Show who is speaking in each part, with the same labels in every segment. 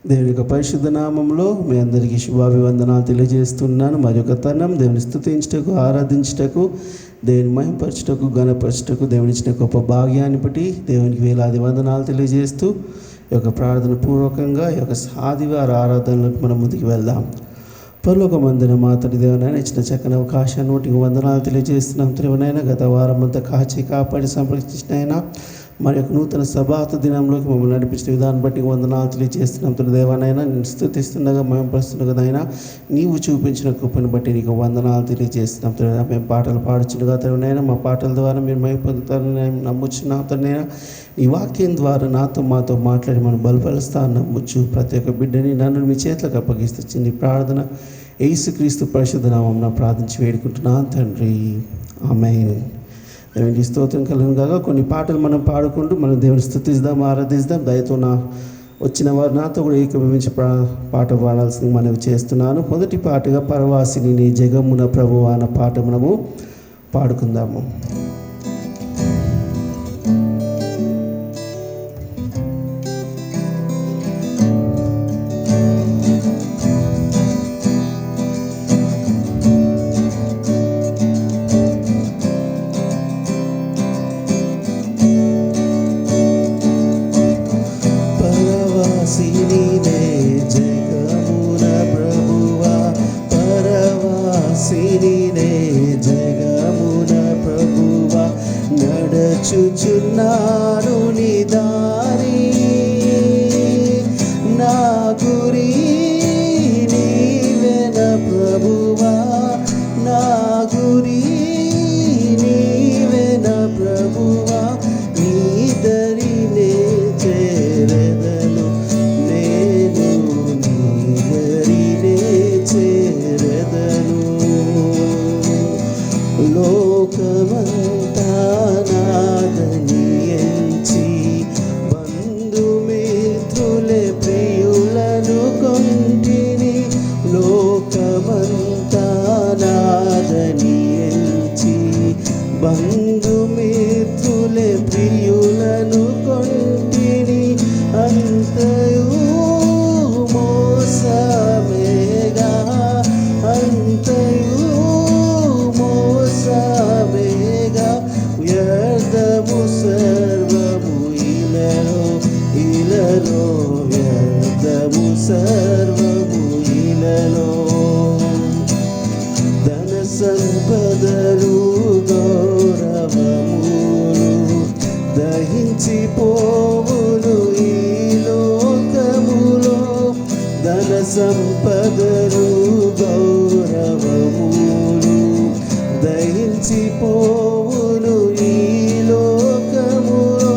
Speaker 1: దేవుని యొక్క పరిశుద్ధ నామంలో మీ అందరికీ శుభాభివందనాలు తెలియజేస్తున్నాను. మరొక తరుణం దేవుని స్తుతించుటకు, ఆరాధించుటకు, దేవుని మహిమపరచుటకు, ఘనపరచుటకు దేవునిచ్చిన గొప్ప భాగ్యాన్ని బట్టి దేవునికి వేలాది వందనాలు తెలియజేస్తూ ఈ యొక్క ప్రార్థన పూర్వకంగా ఈ యొక్క ఆదివార ఆరాధనలకు మనం ముందుకు వెళ్దాం. పరలోకమందున మా తండ్రి దేవునైనా ఇచ్చిన చక్కని అవకాశాన్ని బట్టి వందనాలు తెలియజేస్తున్నాం. దేవునైనా గత వారం అంతా కాపాడి సంరక్షించినైనా మరి యొక్క నూతన సభాత దినంలోకి మమ్మల్ని నడిపించిన విధానం బట్టి వందనాలు తెలియజేస్తున్నాం. దేవానైనా నేను స్తుతిస్తుండగా మహిమపరుస్తుండగా అయినా నీవు చూపించిన కృపను బట్టి నీకు వందనాలు తెలియజేస్తున్నాం. మేము పాటలు పాడుచుండగా తరుణైనా మా పాటల ద్వారా మీరు మహిమ పొందుతారని నేను నమ్ముచున్నాం. తరుణైనా నీ వాక్యం ద్వారా మాతో మాట్లాడి మనం బలపరుస్తాను నమ్ముచ్చు. ప్రతి ఒక్క బిడ్డని నన్ను మీ చేతులకు అప్పగిస్తూ నీ ప్రార్థన యేసుక్రీస్తు పరిశుద్ధ నామమున ప్రార్థించి వేడుకుంటున్నాను తండ్రి, ఆమేన్. దేవునికి స్తోత్రం కలుగును గాక. కొన్ని పాటలు మనం పాడుకుంటూ మనం దేవుని స్తుతిద్దాం, ఆరాధిద్దాం. దయతో వచ్చిన వారు నాతో కూడా ఏకీభవించి పాట పాడాల్సింది మనవి చేస్తున్నాను. మొదటి పాటగా పరవాసిని నీ జగమున ప్రభువా అన్న పాట మనము పాడుకుందాము. నడుచుచున్నాను నీ దారి, నా గురి నీవెన ప్రభువా, నా గురి నీవెన ప్రభువా. నీ దరినే చేరెదను నేను, నీ దరినే చేరెదను. లోకమంతా నాదని ఎంచి బంధుమిత్రులే ప్రియులను కొంటిని. లోకమంతా నాదని ఎంచి బంధుమిత్రులే ప్రియులను కొంటిని. అంతయు మోసమేగా, అంతయు మోసమేగా. వ్యర్థము సర్వము ఇలలో, వ్యర్థము సర్వము ఇలలో. ధన సంపదలు గౌరవములు దహించిపోవును ఈ లోకములో. ధన సంపదలు గౌరవములు దహించిపోవును ఈ లోకములో.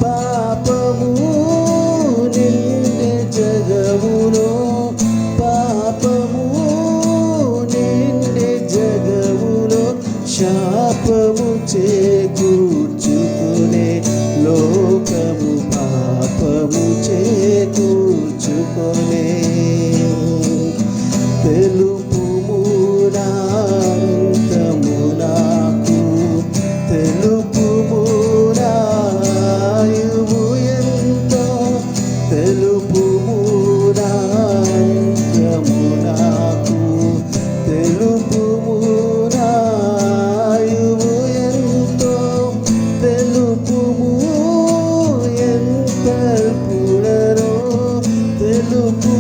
Speaker 1: పాపము నిండే జగములో, పాపము నిండే జగములో. శాపము చేకూర్చుకునే లోకము, పాపము చేకూర్చుకునే. తెలుపుము నాంతము నాకు, తెలుపుము నాయువు ఎంతో. తెలుపుము నాంతము నాకు, తెలుపుము నాయువు ఎంతో. తెలుపుము ఎంత పుడరో, తెలుపు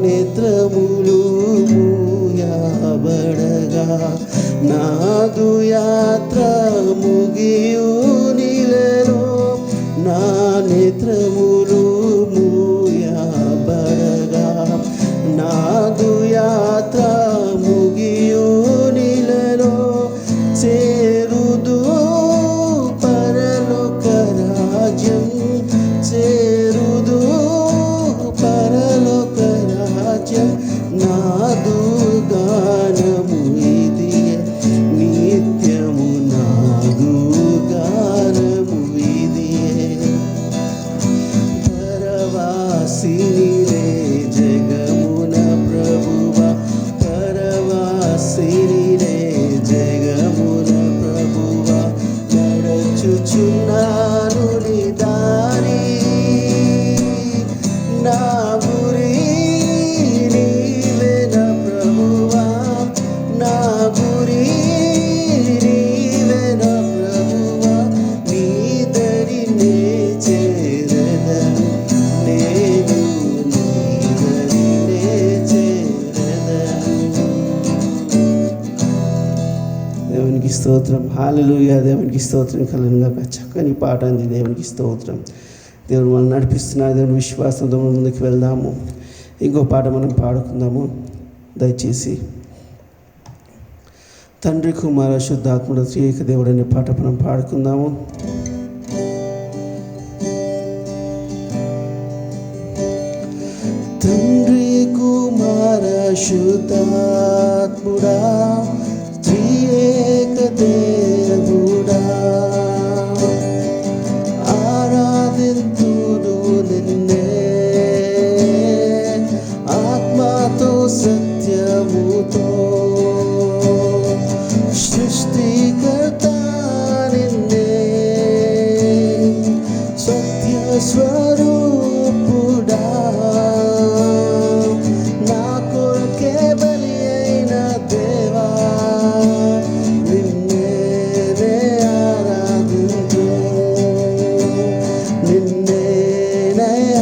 Speaker 1: నేత్రములు మూయబడగా నాదు యాత్ర ముగియు నిలలో నా నేత్రములు మూయబడగా నాదు యాత్ర ముగియు నిలలో చేరుదు పరలోక రాజ్యం చేరుదు పరలోక రాజ్యం నాదు గానము ఇది నిత్యము నాదు గానము ఇది పరవాసినిరే జగమున ప్రభువా పరవాసినిరే జగమున ప్రభువా నడచుచున్నాను నీ దారి నా గురి నీవేన ప్రభువా నా గురి నీవేన ప్రభువా నీ దరినే చేరదను నేను నీ దరినే చేరదను. దేవునికి స్తోత్రం. హల్లెలూయా. దేవునికి స్తోత్రం కలుగునుగాక. చక్కని పాట అంది. దేవునికి స్తోత్రం. దేవుడు మనం నడిపిస్తున్నారు. దేవుని విశ్వాసంతో మనం ముందుకు వెళ్దాము. ఇంకో పాట మనం పాడుకుందాము. దయచేసి తండ్రి కుమార శుద్ధాత్ముడ త్రియేక దేవుడు అనే పాట మనం పాడుకుందాము. తండ్రి కుమార శుద్ధాత్ముడా త్రియేక దేవుడా ఆరాధింతును నిన్నే ఆత్మతో సత్యముతో సృష్టికర్త నిన్నే సత్య స్వరూపుడా నా కొరకే బలి అయిన దేవా నిన్నే ఆరాధించు నిన్నే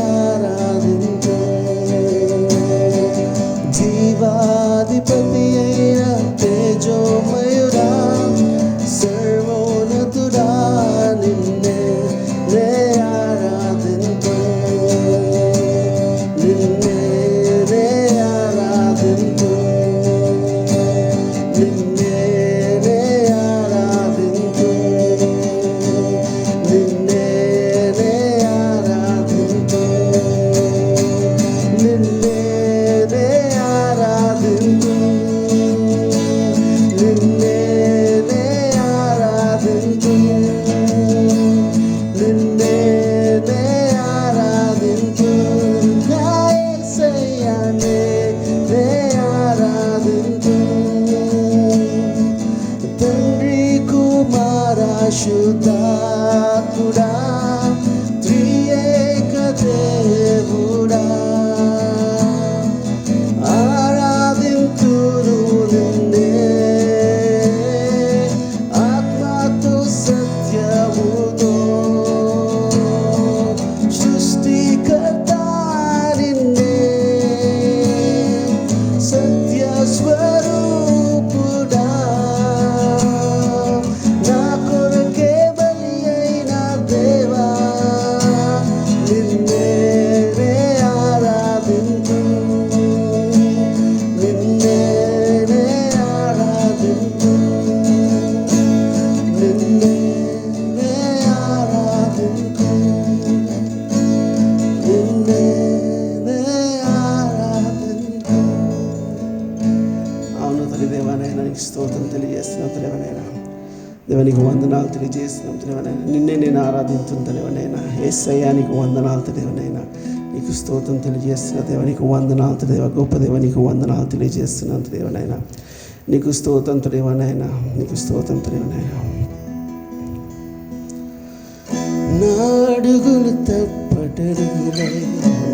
Speaker 1: ఆరాధించు జీవాధిపతి అయిన తేజోమయుడా సర్వోన్నతుడా నిన్నే ఆరాధించు నిన్నే ఆరాధించు నిన్నే ఆరాధించు నిన్నే ఆరాధించు నిన్నే ఆరాధించు నిన్నే ఆరాధించు నిన్నే ఆరాధించు నా యేసయ్యనే ఆరాధించు తండ్రి కుమార శుద్ధాత్ముడా త్రియేక దేవుడా ఆరాధింతును నిన్నే ఆత్మతో సత్యముతో సృష్టికర్త నిన్నే సత్య స్వరూపుడా నా కొరకే బలి అయిన దేవా నిన్నే ఆరాధించు నిన్నే ఆరాధించు నిన్నే ఆరాధించు నిన్నే ఆరాధించు. అవును తల్లి దేవానైనా నీకు స్తోత్రం తెలియజేస్తున్నాం తెలివనైనా దేవానికి వందనాలు తెలియజేస్తున్నాం తెలివనైనా నిన్నే నేను ఆరాధించును తెలివనైనా యేసయ్యా నీకు వందనాలు తెలివనైనా నీకు స్తోత్రం తెలియజేస్తున్న దేవానికి వందనాలు దేవ గొప్ప దేవానికి వందనాలు తెలియజేస్తున్నాను దేవనైనా నీకు స్తోత్రం దేవనైనా నీకు స్తోత్రం దేవనైనా. నా అడుగులు తప్పటడుగులై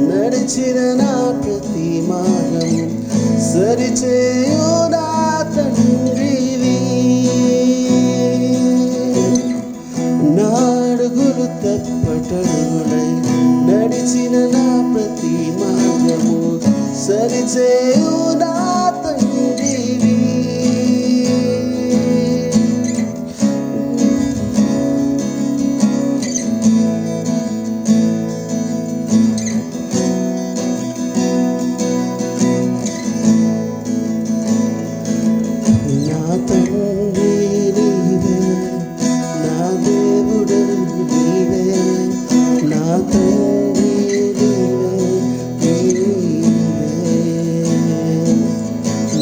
Speaker 1: నడిచిన నా ప్రతి మార్గము సరిచేయు నా తండ్రివి నా అడుగులు తప్పటడుగులై నడిచిన నా ప్రతి మార్గము సరి సరిచేయు నా తండ్రివి. నా తండ్రి నీవే, నా దేవుడు నీవే, నా తండ్రి నీవే,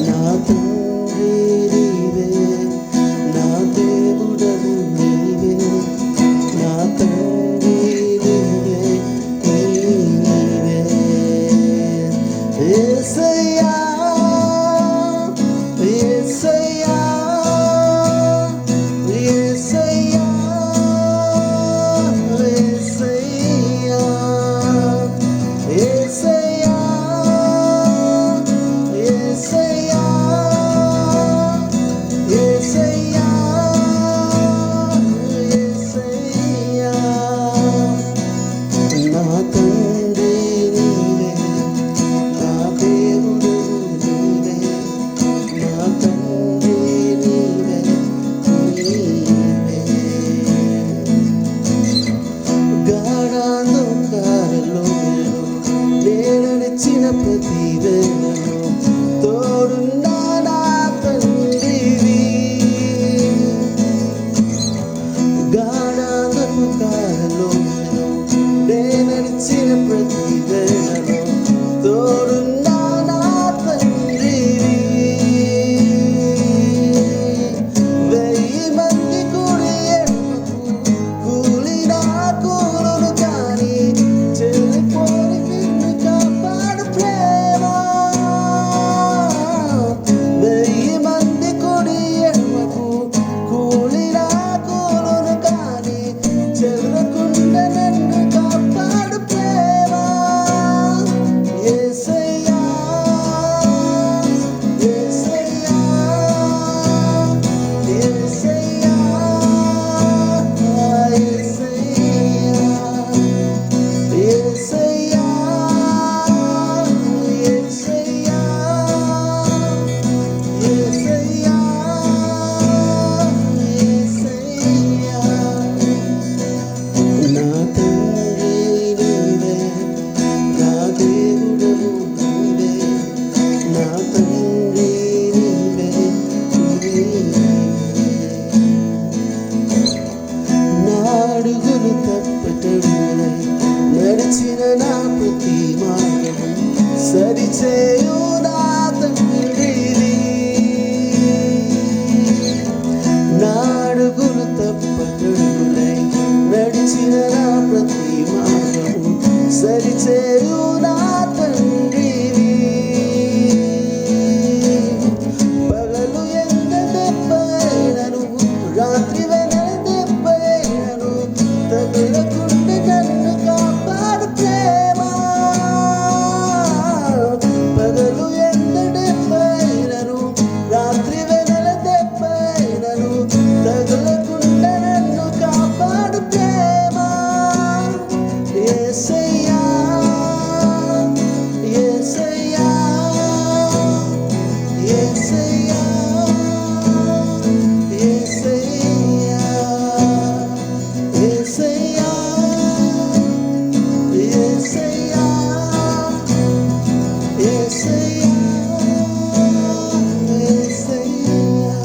Speaker 1: నా తండ్రి నీవే, నా దేవుడు నీవే, నా తండ్రి నీవే. యేసయ్యా యేసయ్యా యేసయ్యా యేసయ్యా యేసయ్యా యేసయ్యా యేసయ్యా యేసయ్యా. నా తండ్రి నీవే, నా దేవుడు నీవే, నా తండ్రి నీవే, నీవే. గాఢాంధకారంలో నేను నడిచిన ప్రతి వేళలో తోడున్నా నా తండ్రివి. గాఢాంధకారంలో నేను నడిచిన ప్రతి వేళలో తోడున్నా నా తండ్రివి. 1000 మంది కుడి ఎడమకు కూలిన కూలును కానీ చెల్లిపోని నిన్ను కాపాడు ప్రేమ. 1000 మంది కుడి ఎడమకు కూలిన కూలును కానీ చెల్లకుండా నన్ను కాపాడు ప్రేమ. యేసయ్యా యేసయ్యా యేసయ్యా యేసయ్యా యేసయ్యా యేసయ్యా యేసయ్యా యేసయ్యా. నా తండ్రి నీవే, నా దేవుడు నీవే, నా తండ్రి నీవే, నీవే. నా అడుగులు తప్పటడుగులై నడిచిన నా ప్రతి మార్గము సరిచేయు నా తండ్రివి. నా అడుగులు తప్పటడుగులై నడిచిన నా ప్రతి మార్గము సరిచేయు నా తండ్రివి. పగలు ఎంత దెబ్బైనను, రాత్రి వెనల దెబ్బైనను తగలకుండా నన్ను కాపాడు ప్రేమ. పగలు ఎంత దెబ్బైనను, రాత్రి వెనల దెబ్బైనను తగలకుండా నన్ను కాపాడు ప్రేమ. యేసయ్యా యేసయ్యా యేసయ్యా యేసయ్యా యేసయ్యా యేసయ్యా యేసయ్యా యేసయ్యా.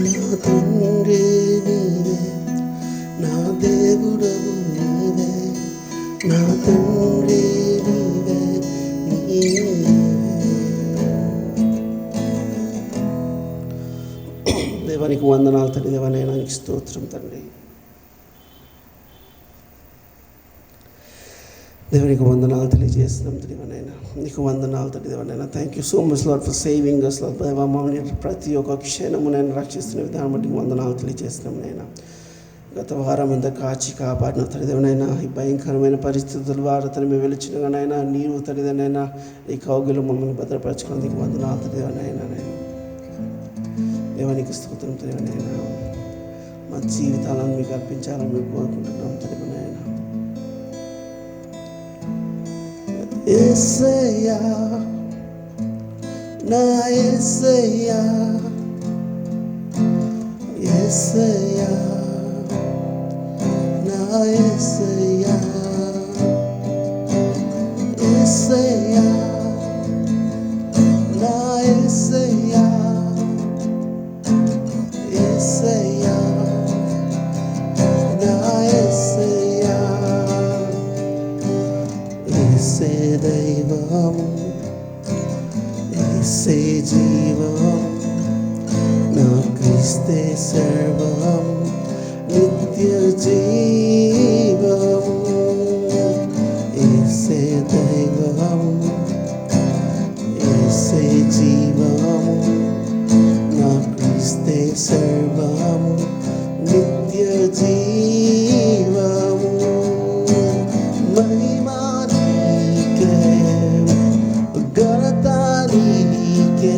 Speaker 1: నా తండ్రి నీవే, నా దేవుడవు నీవే, నా తండ్రి నీవే, నీవే. దేవానికి వందనాలు తండ్రి. దేవానైనా నీకు స్తోత్రం తండ్రి. దేవునికి వందనాలు తెలియజేస్తున్నాం దేవనైనా, నీకు వందనాలు తండ్రి. దేవనైనా thank you so much Lord for saving us Lord. దేవా మమ్మల్ని ప్రతి ఒక్క క్షణము నేను రక్షిస్తున్న విధానం బట్టి వందనాలు తెలియజేస్తున్నాం నైనా. గత వారం అంతా కాచి కాపాడిన తల్లిదేవనైనా ఈ భయంకరమైన పరిస్థితుల ద్వారా తను మేము వెలిచినగానైనా నీవు తల్లిదనైనా ఈ కౌగిలో మమ్మల్ని భద్రపరచుకున్నందుకు వందనాలు తల్లిదేవనైనా. నేను దేవానికి స్తోత్రం తల్లిదనైనా. మా జీవితాలను మీకు అర్పించాలని మేము కోరుకుంటున్నాం తల్లిదనైనా. యేసయ్యా నా యేసయ్యా యేసయ్యా నా యేసయ్యా యేసయ్యా నా యేసయ్యా యేసయ్యా నా యేసయ్యా యేసే దైవము యేసే జీవము నా క్రీస్తే సర్వము నిత్య జీవము యేసే దైవము యేసే జీవము నా క్రీస్తే సర్వము నిత్య జీవము మహిమా నీకే ఘనత నీకే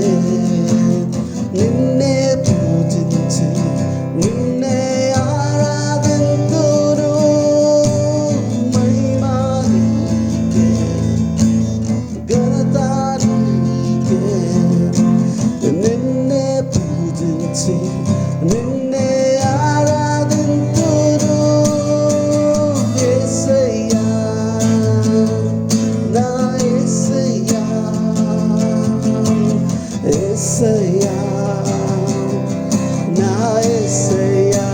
Speaker 1: నిన్నే పూజించి నిన్నే ఆరాధింతురు మహిమా నీకే ఘనత నీకే నిన్నే పూజించి నిన్నే ఆరాధింతురు యేసయ్యా నా యేసయ్యా యేసయ్యా నా యేసయ్యా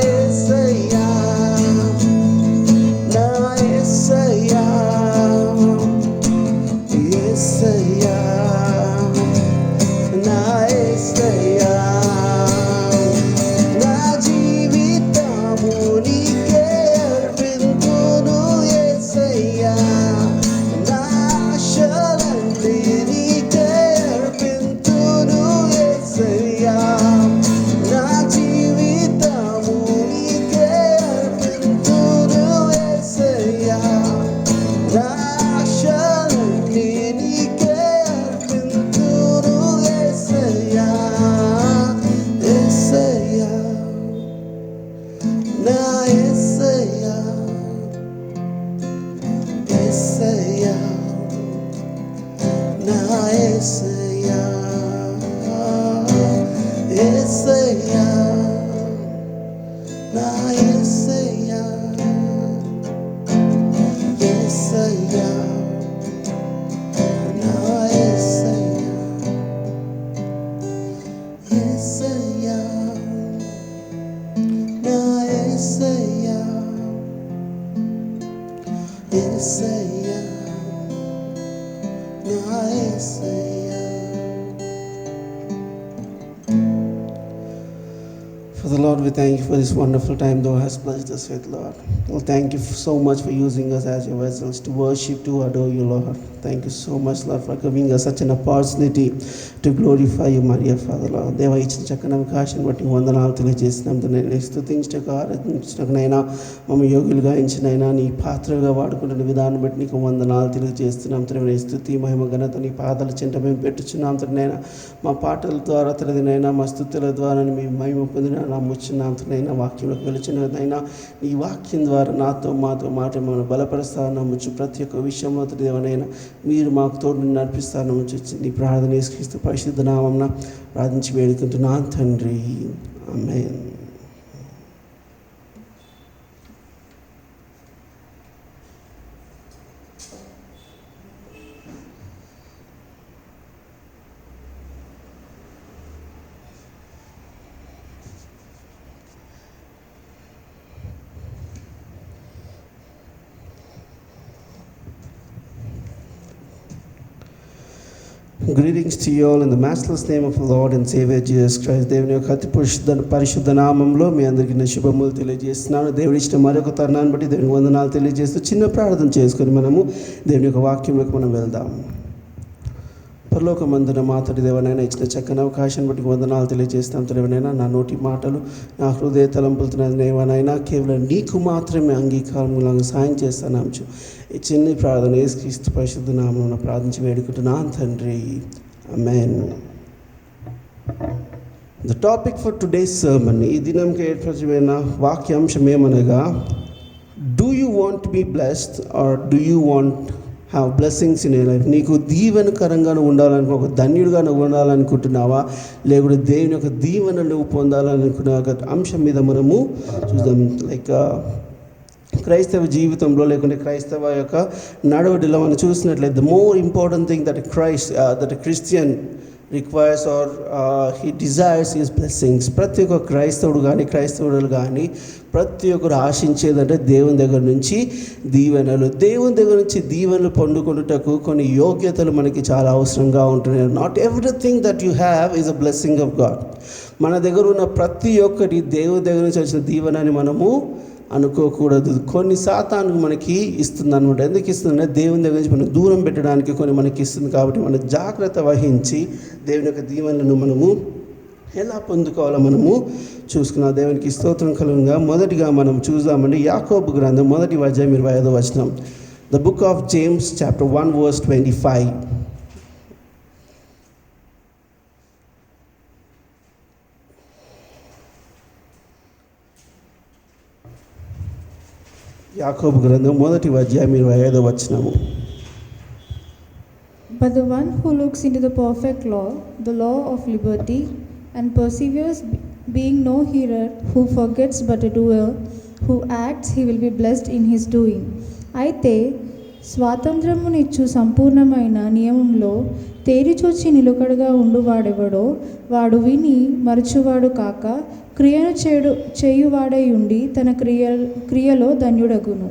Speaker 1: యేసయ్యా నా యేసయ్యా యేసయ్యా నా యేసయ్యా నా జీవితము నీకే అర్పింతును యేసయ్యా నా ఆశలన్నీ నీకే అర్పింతును యేసయ్యా నా జీవితము నీకే అర్పింతును యేసయ్యా నా ఆశలన్నీ నీకే అర్పింతును యేసయ్యా యేసయ్యా నా యేసయ్యా యేసయ్యా నా యేసయ్యా యేసయ్యా నా యేసయ్యా యేసయ్యా నా యేసయ్యా యేసయ్యా నా యేసయ్యా యేసయ్యా నా యేసయ్యా. For the Lord, we thank you for this wonderful time thou hast blessed us with, Lord. Well, thank you so much for using us as your vessels to worship, to adore you, Lord. Thank you so much, Lord, for giving us such an opportunity to glorify you, Maria, Father, Lord. దేవా ఇచ్చిన చక్కని అవకాశాన్ని బట్టి వందనాలు తెలియజేసినాం. నేను స్తుతించటకు ఆరాధించటకునైనా మమ్మల్ని యోగులుగా ఎంచినైనా నీ పాత్రగా వాడుకుంటున్న విధానం బట్టి నీకు వందనాలు తెలియజేస్తున్నాం. తండ్రి స్తుతి మహిమ ఘనత నీ పాదాల చెంత మేము పెట్టుచున్నాం. తండ్రినైనా మా పాటల ద్వారా తండ్రినైనా మా స్తుతుల ద్వారా మీ మహిమ పొందిన నమ్ముచున్నాం. తండ్రినైనా వాక్యంలోకి వెలుచున్నదైనా ఈ వాక్యం ద్వారా నాతో మాతో మాట మనం బలపరుస్తాను నమ్ముచు ప్రతి ఒక్క విషయంలో దేవనైనా మీరు మాకు తోడు నడిపిస్తాను నమ్ముచు నీ ప్రార్థన యేసుక్రీస్తు పరిశుద్ధ నామమున ప్రార్థించి వేడుకుంటున్నాను తండ్రి. ఆమేన్. Greetings to you all in the matchless name of the Lord and Savior Jesus Christ. దేవుని యొక్క అతి పరిశుద్ధ నామంలో మీ అందరికీ నేను శుభములు తెలియజేస్తున్నాను. దేవుడి ఇచ్చిన మరొక తరుణాన్ని బట్టి దేవుని వందనాలు తెలియజేస్తూ చిన్న ప్రార్థన చేసుకొని మనము దేవుని యొక్క వాక్యంలోకి మనం వెళ్దాం. పరలోకమందున మాతడి దేవనైనా ఇచ్చిన చక్కని అవకాశాన్ని బట్టి వందనాలు తెలియజేస్తాం. దేవనైనా నా నోటి మాటలు నా హృదయ తలంపులతో దేవనైనా కేవలం నీకు మాత్రమే అంగీకారంలాగా సాయం చేస్తాను. ఈ చిన్న ప్రార్థన యేసుక్రీస్తు పరిశుద్ధ నామమున ప్రార్థించి వేడుకుంటున్నాను తండ్రి. ఆమేన్. The topic for today's sermon, ఈ దినంకి ఏర్పరచబడిన వాక్యాంశం ఏమనగా, do you want to be blessed or do you want have blessings in your life? నీకు దీవెనకరంగా నువ్వు ఉండాలనుకో, ఒక ధన్యుడిగా నువ్వు ఉండాలనుకుంటున్నావా, లేకుంటే దేవుని యొక్క దీవెన నువ్వు పొందాలనుకున్న ఒక అంశం మీద మనము చూద్దాం. లైక్ క్రైస్తవ జీవితంలో లేకుంటే క్రైస్తవ యొక్క నడవడిలో మనం చూసినట్లయితే the more important thing that Christian requires or he desires his blessings. ప్రతి ఒక్క క్రైస్తవుడు కానీ ప్రతి ఒక్కరు ఆశించేదంటే దేవుని దగ్గర నుంచి దీవెనలు. దేవుని దగ్గర నుంచి దీవెనలు పొందుకొనుటకు కొన్ని యోగ్యతలు మనకి చాలా అవసరంగా ఉంటున్నాయి. Not everything that you have is a blessing of God. మన దగ్గర ఉన్న ప్రతి ఒక్కటి దేవుని దగ్గర నుంచి వచ్చిన దీవెనని మనము అనుకోకూడదు. కొన్ని సాతాను మనకి ఇస్తుంది అనమాట. ఎందుకు ఇస్తుందంటే దేవుని దగ్గర నుంచి మనం దూరం పెట్టడానికి కొన్ని మనకి ఇస్తుంది. కాబట్టి మనం జాగ్రత్త వహించి దేవుని యొక్క దీవెనలను మనము ఎలా పొందుకోవాలో మనము చూసుకున్నాం. దేవునికి స్తోత్రం కలుగుగా. మొదటిగా మనం చూద్దామండి యాకోబు గ్రంథం 1:25. The book of James chapter 1:25. యాకోబు గ్రంథం 1:25.
Speaker 2: But the one who looks into the perfect law, the law of liberty, and perseveres, being no hearer who forgets but a doer who acts, he will be blessed in his doing. అయితే స్వాతంత్రమునిచ్చు సంపూర్ణమైన నియమంలో తేరిచూచి నిలుకడగా ఉండువాడెవడో వాడు విని మరచువాడు కాక క్రియను చేయువాడై ఉండి తన క్రియలో ధన్యుడగును.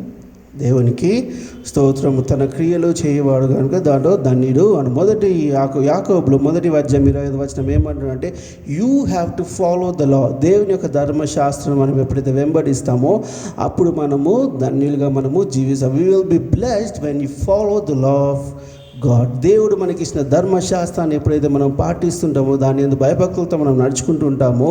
Speaker 1: దేవునికి స్తోత్రము. తన క్రియలు చేయవాడు కనుక దాంట్లో ధన్యుడు అని. మొదటి యాకోబులో 1:25 ఏమంటాడంటే you have to follow the లా. దేవుని యొక్క ధర్మశాస్త్రం మనం ఎప్పుడైతే వెంబడిస్తామో అప్పుడు మనము ధన్యులుగా మనము జీవిస్తాం. We will be blessed when you follow the law of God. దేవుడు మనకి ఇచ్చిన ధర్మశాస్త్రాన్ని ఎప్పుడైతే మనం పాటిస్తుంటామో, దాని యందు భయభక్తులతో మనం నడుచుకుంటూ ఉంటామో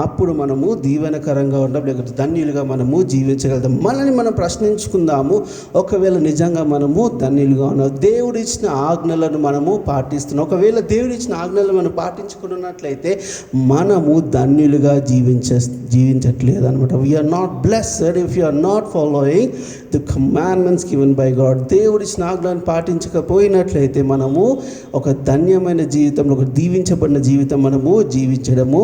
Speaker 1: అప్పుడు మనము దీవెనకరంగా ఉంటాం, లేకపోతే ధన్యులుగా మనము జీవించగలుగుతాం. మనల్ని మనం ప్రశ్నించుకుందాము, ఒకవేళ నిజంగా మనము ధన్యులుగా ఉన్నాం, దేవుడు ఇచ్చిన ఆజ్ఞలను మనము పాటిస్తున్నాం. ఒకవేళ దేవుడు ఇచ్చిన ఆజ్ఞలను మనం పాటించుకున్నట్లయితే మనము ధన్యులుగా జీవించట్లేదు అనమాట. We are not blessed if you are not following the commandments given by God. దేవుడు ఇచ్చిన ఆజ్ఞలను పాటించకపోయినట్లయితే మనము ఒక ధన్యమైన జీవితంలో, ఒక దీవించబడిన జీవితం మనము జీవించడము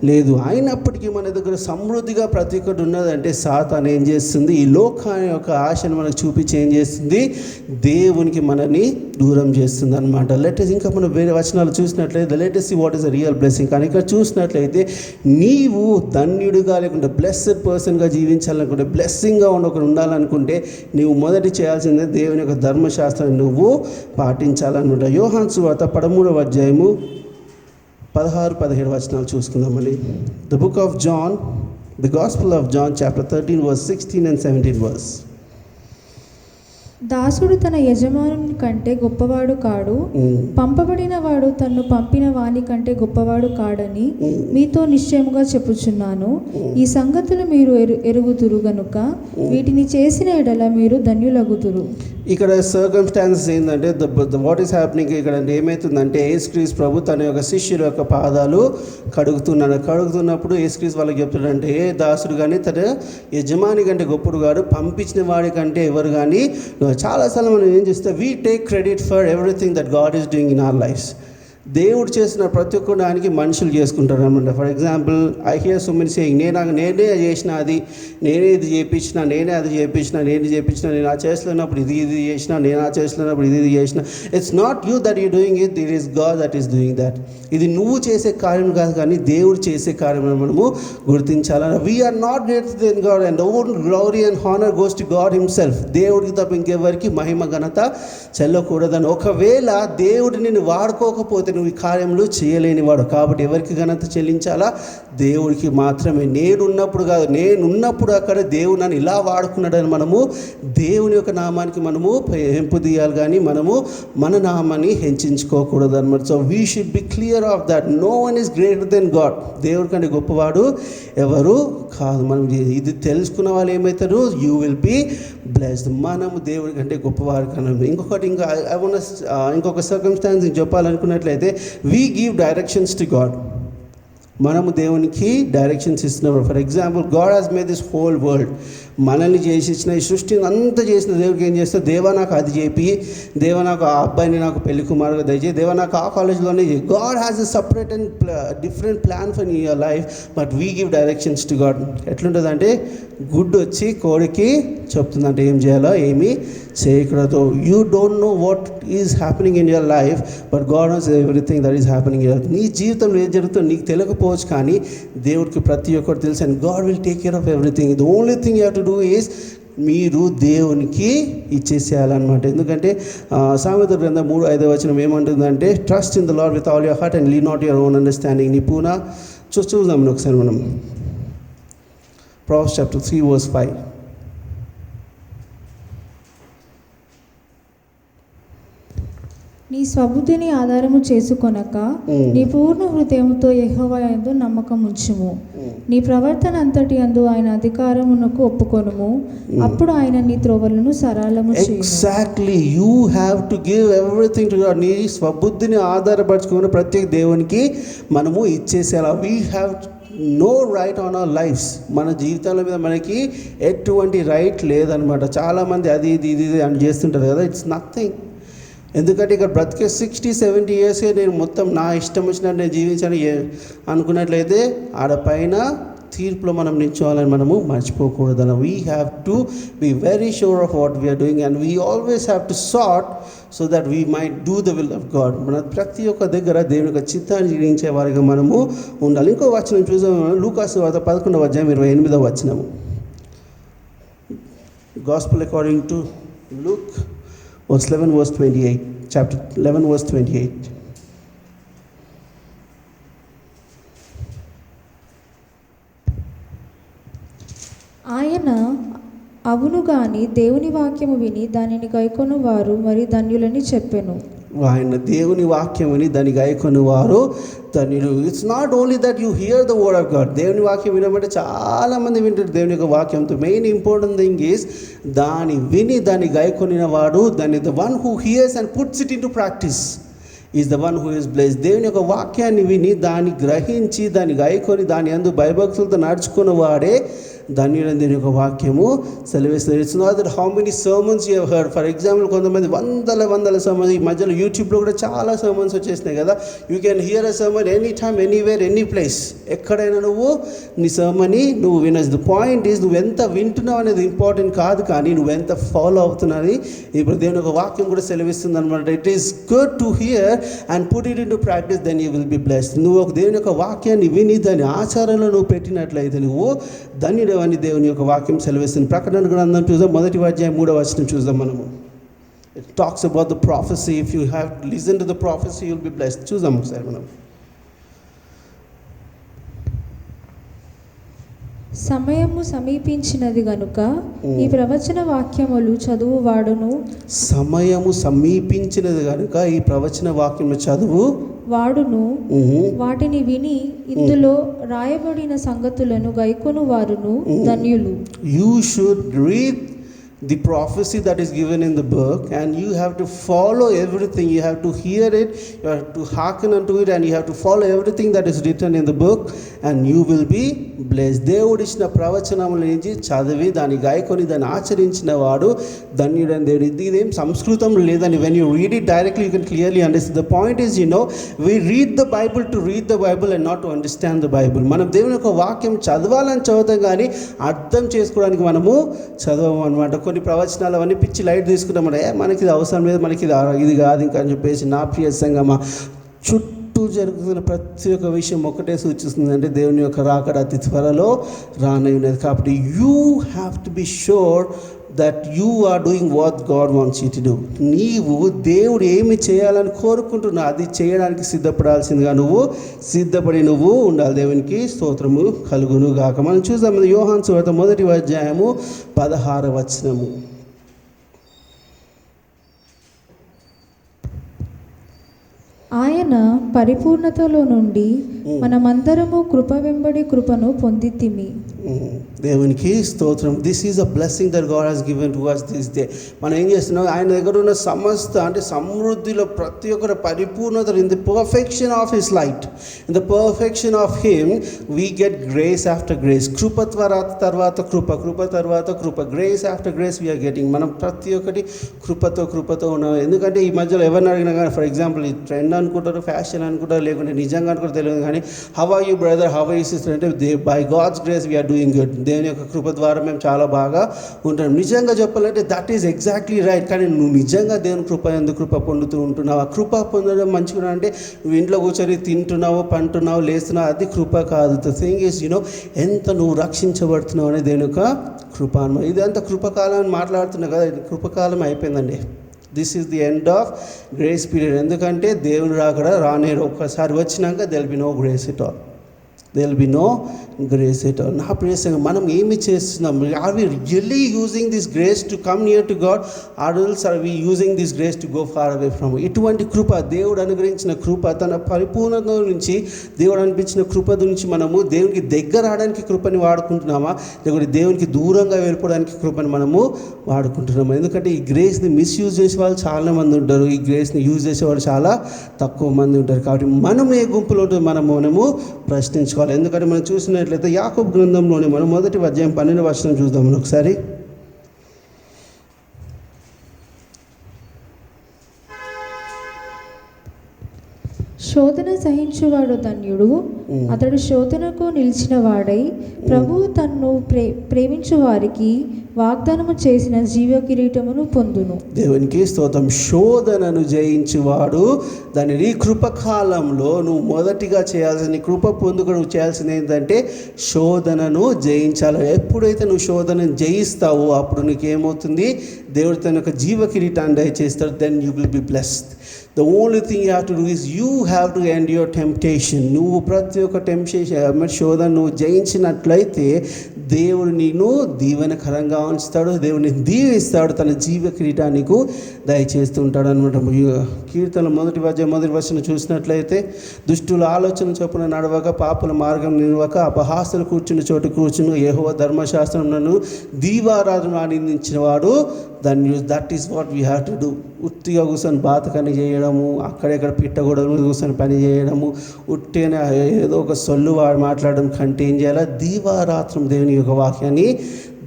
Speaker 1: లేదు. అయినప్పటికీ మన దగ్గర సమృద్ధిగా ప్రతి ఒక్కటి ఉన్నదంటే సాతాను ఏం చేస్తుంది, ఈ లోకాన్ని యొక్క ఆశను మనకు చూపించి ఏం చేస్తుంది, దేవునికి మనని దూరం చేస్తుంది అనమాట. లెటెస్ట్ ఇంకా మనం వేరే వచనాలు చూసినట్లయితే latest what is a real blessing. కానీ ఇక్కడ చూసినట్లయితే నీవు ధన్యుడిగా లేకుంటే బ్లెస్సెడ్ పర్సన్గా జీవించాలనుకుంటే, బ్లెస్సింగ్గా ఉండాలనుకుంటే నీవు మొదటి చేయాల్సిందే దేవుని యొక్క ధర్మశాస్త్రాన్ని నువ్వు పాటించాలన్నమాట. యోహాను సువార్త 13:16-17 చూసుకుందామండి. The book of John, the gospel of John chapter 13:16 and 17.
Speaker 2: దాసుడు తన యజమానుని కంటే గొప్పవాడు కాడు, పంపబడిన వాడు తన్ను పంపిన వాని కంటే గొప్పవాడు కాడని మీతో నిశ్చయముగా చెప్పుచున్నాను. ఈ సంగతులు మీరు ఎరుగుదురు గనుక వీటిని చేసిన ఎడల మీరు ధన్యులగుదురు.
Speaker 1: ఇక్కడ సర్కమ్స్టాన్సెస్ ఏంటంటే వాట్ ఈస్ హ్యాపెనింగ్ ఇక్కడ ఏమవుతుందంటే యేసుక్రీస్తు ప్రభు తన యొక్క శిష్యుల యొక్క పాదాలు కడుగుతున్నప్పుడు యేసుక్రీస్తు వాళ్ళకి చెప్తాడంటే ఏ దాసుడు కానీ తన యజమాని కంటే గొప్పడు కాదు, పంపించిన వాడి కంటే ఎవరు కానీ. చాలాసార్లు మనం ఏం చేస్తే we take credit for everything that God is doing in our lives. దేవుడు చేసిన ప్రతి ఒక్క దానికి మనుషులు చేసుకుంటారు అనమాట. For example I hear so many saying, నేనే చేసిన అది, నేనే ఇది చేయించిన, నేనే అది చేయించిన, నేను ఆ చేస్తున్నప్పుడు ఇది చేసిన, నేను ఆ చేస్తున్నప్పుడు ఇది చేసిన. It's not you that you doing it, it is God that is doing that. ఇది నువ్వు చేసే కార్యం కాదు, కానీ దేవుడు చేసే కార్యం మనము గుర్తించాలని. We are not greater than God and own glory and honour goes to God himself. దేవుడికి తప్ప ఇంకెవరికి మహిమ ఘనత చెల్లకూడదని. ఒకవేళ దేవుడు నిన్ను వాడుకోకపోతే నువ్వు ఈ కార్యములు చేయలేనివాడు. కాబట్టి ఎవరికి ఘనత చెల్లించాలా? దేవుడికి మాత్రమే. నేనున్నప్పుడు కాదు, నేనున్నప్పుడు అక్కడ దేవుడు నన్ను ఇలా వాడుకున్నాడని మనము దేవుని యొక్క నామానికి మనము హెంపుదీయాలి, కానీ మనము మన నామాన్ని హెచ్చించుకోకూడదు అనమాట. So we should be clear of that. No one is greater than God. దేవుడి కంటే గొప్పవాడు ఎవరు కాదు. మనం ఇది తెలుసుకున్న వాళ్ళు ఏమవుతారు, యూ విల్ బి బ్లెస్డ్. మనము దేవుడి కంటే గొప్పవారు కన్నా. ఇంకొక సర్కమ్స్టాన్స్ చెప్పాలనుకున్నట్లయితే we give directions to God. మనము దేవునికి డైరెక్షన్స్ ఇస్తున్నప్పుడు, for example God has made this whole world. మనల్ని చేసిన ఈ సృష్టిని అంతా చేసిన దేవుడికి ఏం చేస్తే దేవా నాకు అది చేపి, దేవా నాకు ఆ అబ్బాయిని నాకు పెళ్లి కుమారుగా దయచేసి, దేవా నాకు ఆ కాలేజ్లోనే God has a separate and different plan for your life, but we give directions to God. ఎట్లుంటుందంటే గుడ్ వచ్చి కోడికి చెప్తుందంటే ఏం చేయాలో ఏమీ చేయకూడదు. You don't know what is happening in your life, but God knows everything that is happening in your. నీ జీవితంలో ఏం జరుగుతుందో నీకు తెలియకపోవచ్చు, కానీ దేవుడికి ప్రతి ఒక్కటి తెలుసు. And God will take care of everything. The only thing you have to do is మీరు దేవునికి ఇచ్చేసేయాలన్నమాట. ఎందుకంటే సామెతల గ్రంథం 3:5 ఏమంటుందంటే, trust in the Lord with all your heart and lean not your own understanding. నిపుణ చూద్దాం ఒకసారి మనం. Proverbs chapter 3 verse 5.
Speaker 2: నీ స్వబుద్ధిని ఆధారము చేసుకొనక నీ పూర్ణ హృదయముతో యెహోవా యందు నమ్మకం ఉంచుము. నీ ప్రవర్తన అంతటి యందు ఆయన అధికారమునకు ఒప్పుకొనుము, అప్పుడు ఆయన నీ త్రోవలను సరళము చేయును.
Speaker 1: Exactly, you have to give everything to God. నీ స్వబుద్ధిని ఆధారపరచుకుని ప్రత్యేక దేవునికి మనము ఇచ్చేసేలా. We have no right on our lives. మన జీవితాల మీద మనకి ఎటువంటి రైట్ లేదనమాట. చాలామంది అది ఇది ఇది అని చేస్తుంటారు కదా, ఇట్స్ నథింగ్. ఎందుకంటే ఇక్కడ బ్రతికే 60-70 ఇయర్సే నేను మొత్తం నా ఇష్టం వచ్చినట్టు నేను జీవించాను అనుకున్నట్లయితే ఆడపైన తీర్పులో మనం నిల్చోవాలని మనము మర్చిపోకూడదు. We have to be very sure of what we are doing and we always have to sort so that we might do the will of God. మన ప్రతి ఒక్క దగ్గర దేవుని యొక్క చిత్తాన్ని జీవించే వారిగా మనము ఉండాలి. ఇంకో వచనం చూసాము, లూకాసు వార్త 11:28. Gospel according to Luke verse 11 verse 28, chapter 11 verse 28.
Speaker 2: ఆయన అవును గాని దేవుని వాక్యము విని దానిని గైకొను వారు మరి ధన్యులని చెప్పెను.
Speaker 1: ఆయన దేవుని వాక్యం విని దాన్ని గాయకొని వారు ధన్యులు. It's not only that you here the word of God. దేవుని వాక్యం వినమంటే చాలామంది వింటారు దేవుని యొక్క వాక్యంతో. మెయిన్ ఇంపార్టెంట్ థింగ్ ఈజ్ దాన్ని విని దాన్ని గాయకొనిన వాడు, దాన్ని the one who hears and puts it in to practice is the one who is blessed. దేవుని యొక్క వాక్యాన్ని విని దాన్ని గ్రహించి దాన్ని గాయకొని దాని యందు భయభక్తులతో నడుచుకున్న వాడే ధన్యుడని దేవుని యొక్క వాక్యము సెలవిస్తుంది. It's not that how many sermons you have heard. For example కొంతమంది వందల సర్మన్స్, ఈ మధ్యలో యూట్యూబ్లో కూడా చాలా సర్మన్స్ వచ్చేసినాయి కదా. You can here a sermon any time anywhere any place. ఎక్కడైనా నువ్వు నీ సర్మన్ని నువ్వు వినొచ్చు. ద పాయింట్ ఈజ్ నువ్వు ఎంత వింటున్నావు అనేది ఇంపార్టెంట్ కాదు, కానీ నువ్వు ఎంత ఫాలో అవుతున్నావు ఇప్పుడు దేవుని యొక్క వాక్యం కూడా సెలవిస్తుంది అనమాట. It is good to hear and put it in to practice, then you will be blessed. నువ్వు ఒక దేవుని యొక్క వాక్యాన్ని విని దాని ఆచారంలో నువ్వు పెట్టినట్లయితే నువ్వు ధన్యుడు అని దేవుని యొక్క వాక్యం సెలవిస్తుంది. ప్రకటన గ్రంథం చూద్దాం, 1:3 చూద్దాం మనము. It talks about the prophecy. If you have listen to the prophecy you will be blessed. చూద్దాం ఒకసారి మనం.
Speaker 2: సమయము సమీపించినది గనుక ఈ ప్రవచన వాక్యములు చదువు వాడును.
Speaker 1: సమయము సమీపించినది కనుక ఈ ప్రవచన వాక్యము చదువు
Speaker 2: వాడును వాటిని విని ఇందులో రాయబడిన సంగతులను గైకొను వారును ధన్యులు.
Speaker 1: You should read the prophecy that is given in the book and you have to follow everything. You have to hear it, you have to hearken unto it, and you have to follow everything that is written in the book and you will be blessed. దేవుడు ఇచ్చిన ప్రవచనముల నుంచి చదివి దాన్ని గాయకొని దాన్ని ఆచరించిన వాడు ధన్యుడని దేవుడు. ఇదేం సంస్కృతం లేదని. when you read it directly you can clearly understand. The point is, we read the Bible to read the Bible and not to understand the Bible. మనం దేవుని యొక్క వాక్యం చదవాలని చదువుతాం కానీ అర్థం చేసుకోవడానికి మనము చదవము అనమాట. కొన్ని ప్రవచనాలు అవన్నీ పిచ్చి లైట్ తీసుకుంటాం. మనకి ఇది అవసరం లేదు, మనకి ఇది కాదు ఇంకా అని చెప్పేసి. నా ప్రియ సంగమా, చుట్టూ జరుగుతున్న ప్రతి ఒక్క విషయం ఒకటే సూచిస్తుంది, అంటే దేవుని యొక్క రాకడ అతి త్వరలో రానున్నది. కాబట్టి you have to be sure that you are doing what God wants you to do. నీవు దేవుడు ఏమి చేయాలని కోరుకుంటున్నా అది చేయడానికి సిద్ధపడాల్సిందిగా నువ్వు సిద్ధపడి నువ్వు ఉండాలి. దేవునికి స్తోత్రము కలుగును గాక. మనం చూద్దాం యోహాను సువార్త 1:16.
Speaker 2: ఆయన పరిపూర్ణతలో నుండి మనమందరము కృప వెంబడి కృపను పొందితిమి.
Speaker 1: దేవునికి స్తోత్రం. This is a blessing that God has given to us this day. మనం ఏం చేస్తున్నాం, ఆయన దగ్గర ఉన్న సమస్త అంటే సమృద్ధిలో ప్రతి ఒక్కరి పరిపూర్ణత in the perfection of his light, in the perfection of him we get grace after grace. కృప తర్వాత కృప, కృప తర్వాత కృప, grace after grace we are getting. మనం ప్రతి ఒక్కటి కృపతో ఉన్నాం. ఎందుకంటే ఈ మధ్యలో ఎవరిని అడిగినా కానీ, ఫర్ ఎగ్జాంపుల్ ఈ ట్రెండ్ అనుకుంటారు, ఫ్యాషన్ అనుకుంటారు, లేకుంటే నిజంగా అనుకుంటారు తెలియదు కానీ, how are you brother, how are you sister అంటే by God's grace we are doing good. దేవుని యొక్క కృప ద్వారా మేము చాలా బాగా ఉంటాం. నిజంగా చెప్పాలంటే దట్ ఈజ్ ఎగ్జాక్ట్లీ రైట్. కానీ నువ్వు నిజంగా దేవుని కృప పొందుతూ ఉంటున్నావు. ఆ కృప పొందడం మంచిగా అంటే నువ్వు ఇంట్లో కూర్చొని తింటున్నావు, పంటున్నావు, లేస్తున్నావు, అది కృప కాదు. ద థింగ్ ఈజ్ ఎంత నువ్వు రక్షించబడుతున్నావు అనే దేవుని యొక్క కృప. ఇదంతా కృపకాలం అని మాట్లాడుతున్నావు కదా, కృపకాలం అయిపోయిందండి. This is the end of grace period. ఎందుకంటే దేవుని రానేరు. ఒక్కసారి వచ్చినాక there will be no grace at all. there will be no grace at all. నా ప్రియసంగా మనం ఏమి చేస్తున్నాం? Are we really using this grace to come near to God, or else are we using this grace to go far away from? ఇటువంటి కృప, దేవుడు అనుగ్రహించిన కృప, తన పరిపూర్ణత నుంచి దేవుడు అనిపించిన కృప నుంచి మనము దేవునికి దగ్గర రావడానికి కృపని వాడుకుంటున్నామా, లేకపోతే దేవునికి దూరంగా వెళ్ళిపోవడానికి కృపని మనము వాడుకుంటున్నామా? ఎందుకంటే ఈ గ్రేస్ని మిస్యూజ్ చేసే వాళ్ళు చాలామంది ఉంటారు, ఈ గ్రేస్ని యూజ్ చేసేవాళ్ళు చాలా తక్కువ మంది ఉంటారు. కాబట్టి మనం ఏ గుంపులో ఉంటుంది మనము ప్రశ్నించుకోవాలి. ఎందుకంటే మనం చూసినట్లయితే యాకోబు గ్రంథంలోనే మనం 1వ అధ్యాయం 12వ వచనం చూద్దాం ఒకసారి.
Speaker 2: శోధన సహించువాడు ధన్యుడు, అతడు శోధనకు నిలిచిన వాడై ప్రభువు తన్ను ప్రేమించు వారికి వాగ్దానము చేసిన జీవ కిరీటమును పొందును.
Speaker 1: దేవునికి స్తోత్రం. శోధనను జయించువాడు దానిని కృపకాలంలో నువ్వు మొదటిగా చేయాల్సిన, కృప పొందుకు నువ్వు చేయాల్సింది ఏంటంటే శోధనను జయించాలి. ఎప్పుడైతే నువ్వు శోధనను జయిస్తావో అప్పుడు నీకేమవుతుంది? దేవుడు తన యొక్క జీవ కిరీటాన్ని దయచేస్తాడు. Then you will be blessed. The only thing you have to do is you have to endure temptation. నువ్వు ప్రతి ఒక్క టెంప్టేషన్ శోధన నువ్వు జయించినట్లయితే దేవుడు నీను దీవెనకరంగా ఉంచుతాడు, దేవుడిని దీవిస్తాడు, తన జీవ కిరీటానికి దయచేస్తూ ఉంటాడు అనమాట. కీర్తన 1వ వచనం చూసినట్లయితే దుష్టుల ఆలోచన చొప్పున నడవక, పాపుల మార్గం నిలవక, అపహాస్యులు కూర్చున్న చోటు కూర్చుని యెహోవా ధర్మశాస్త్రం నన్ను దీవారాధన ఆనందించిన వాడు that is what we have to do. ఉట్టిగా కూర్చొని బాతకాన్ని చేయడము, అక్కడెక్కడ పిట్టగొడవ కూర్చొని పని చేయడము, ఉట్టిన ఏదో ఒక సొల్లు మాట్లాడడం కంటే ఏం చేయాలి? దీవారాత్రం దేవుని యొక్క వాక్యాన్ని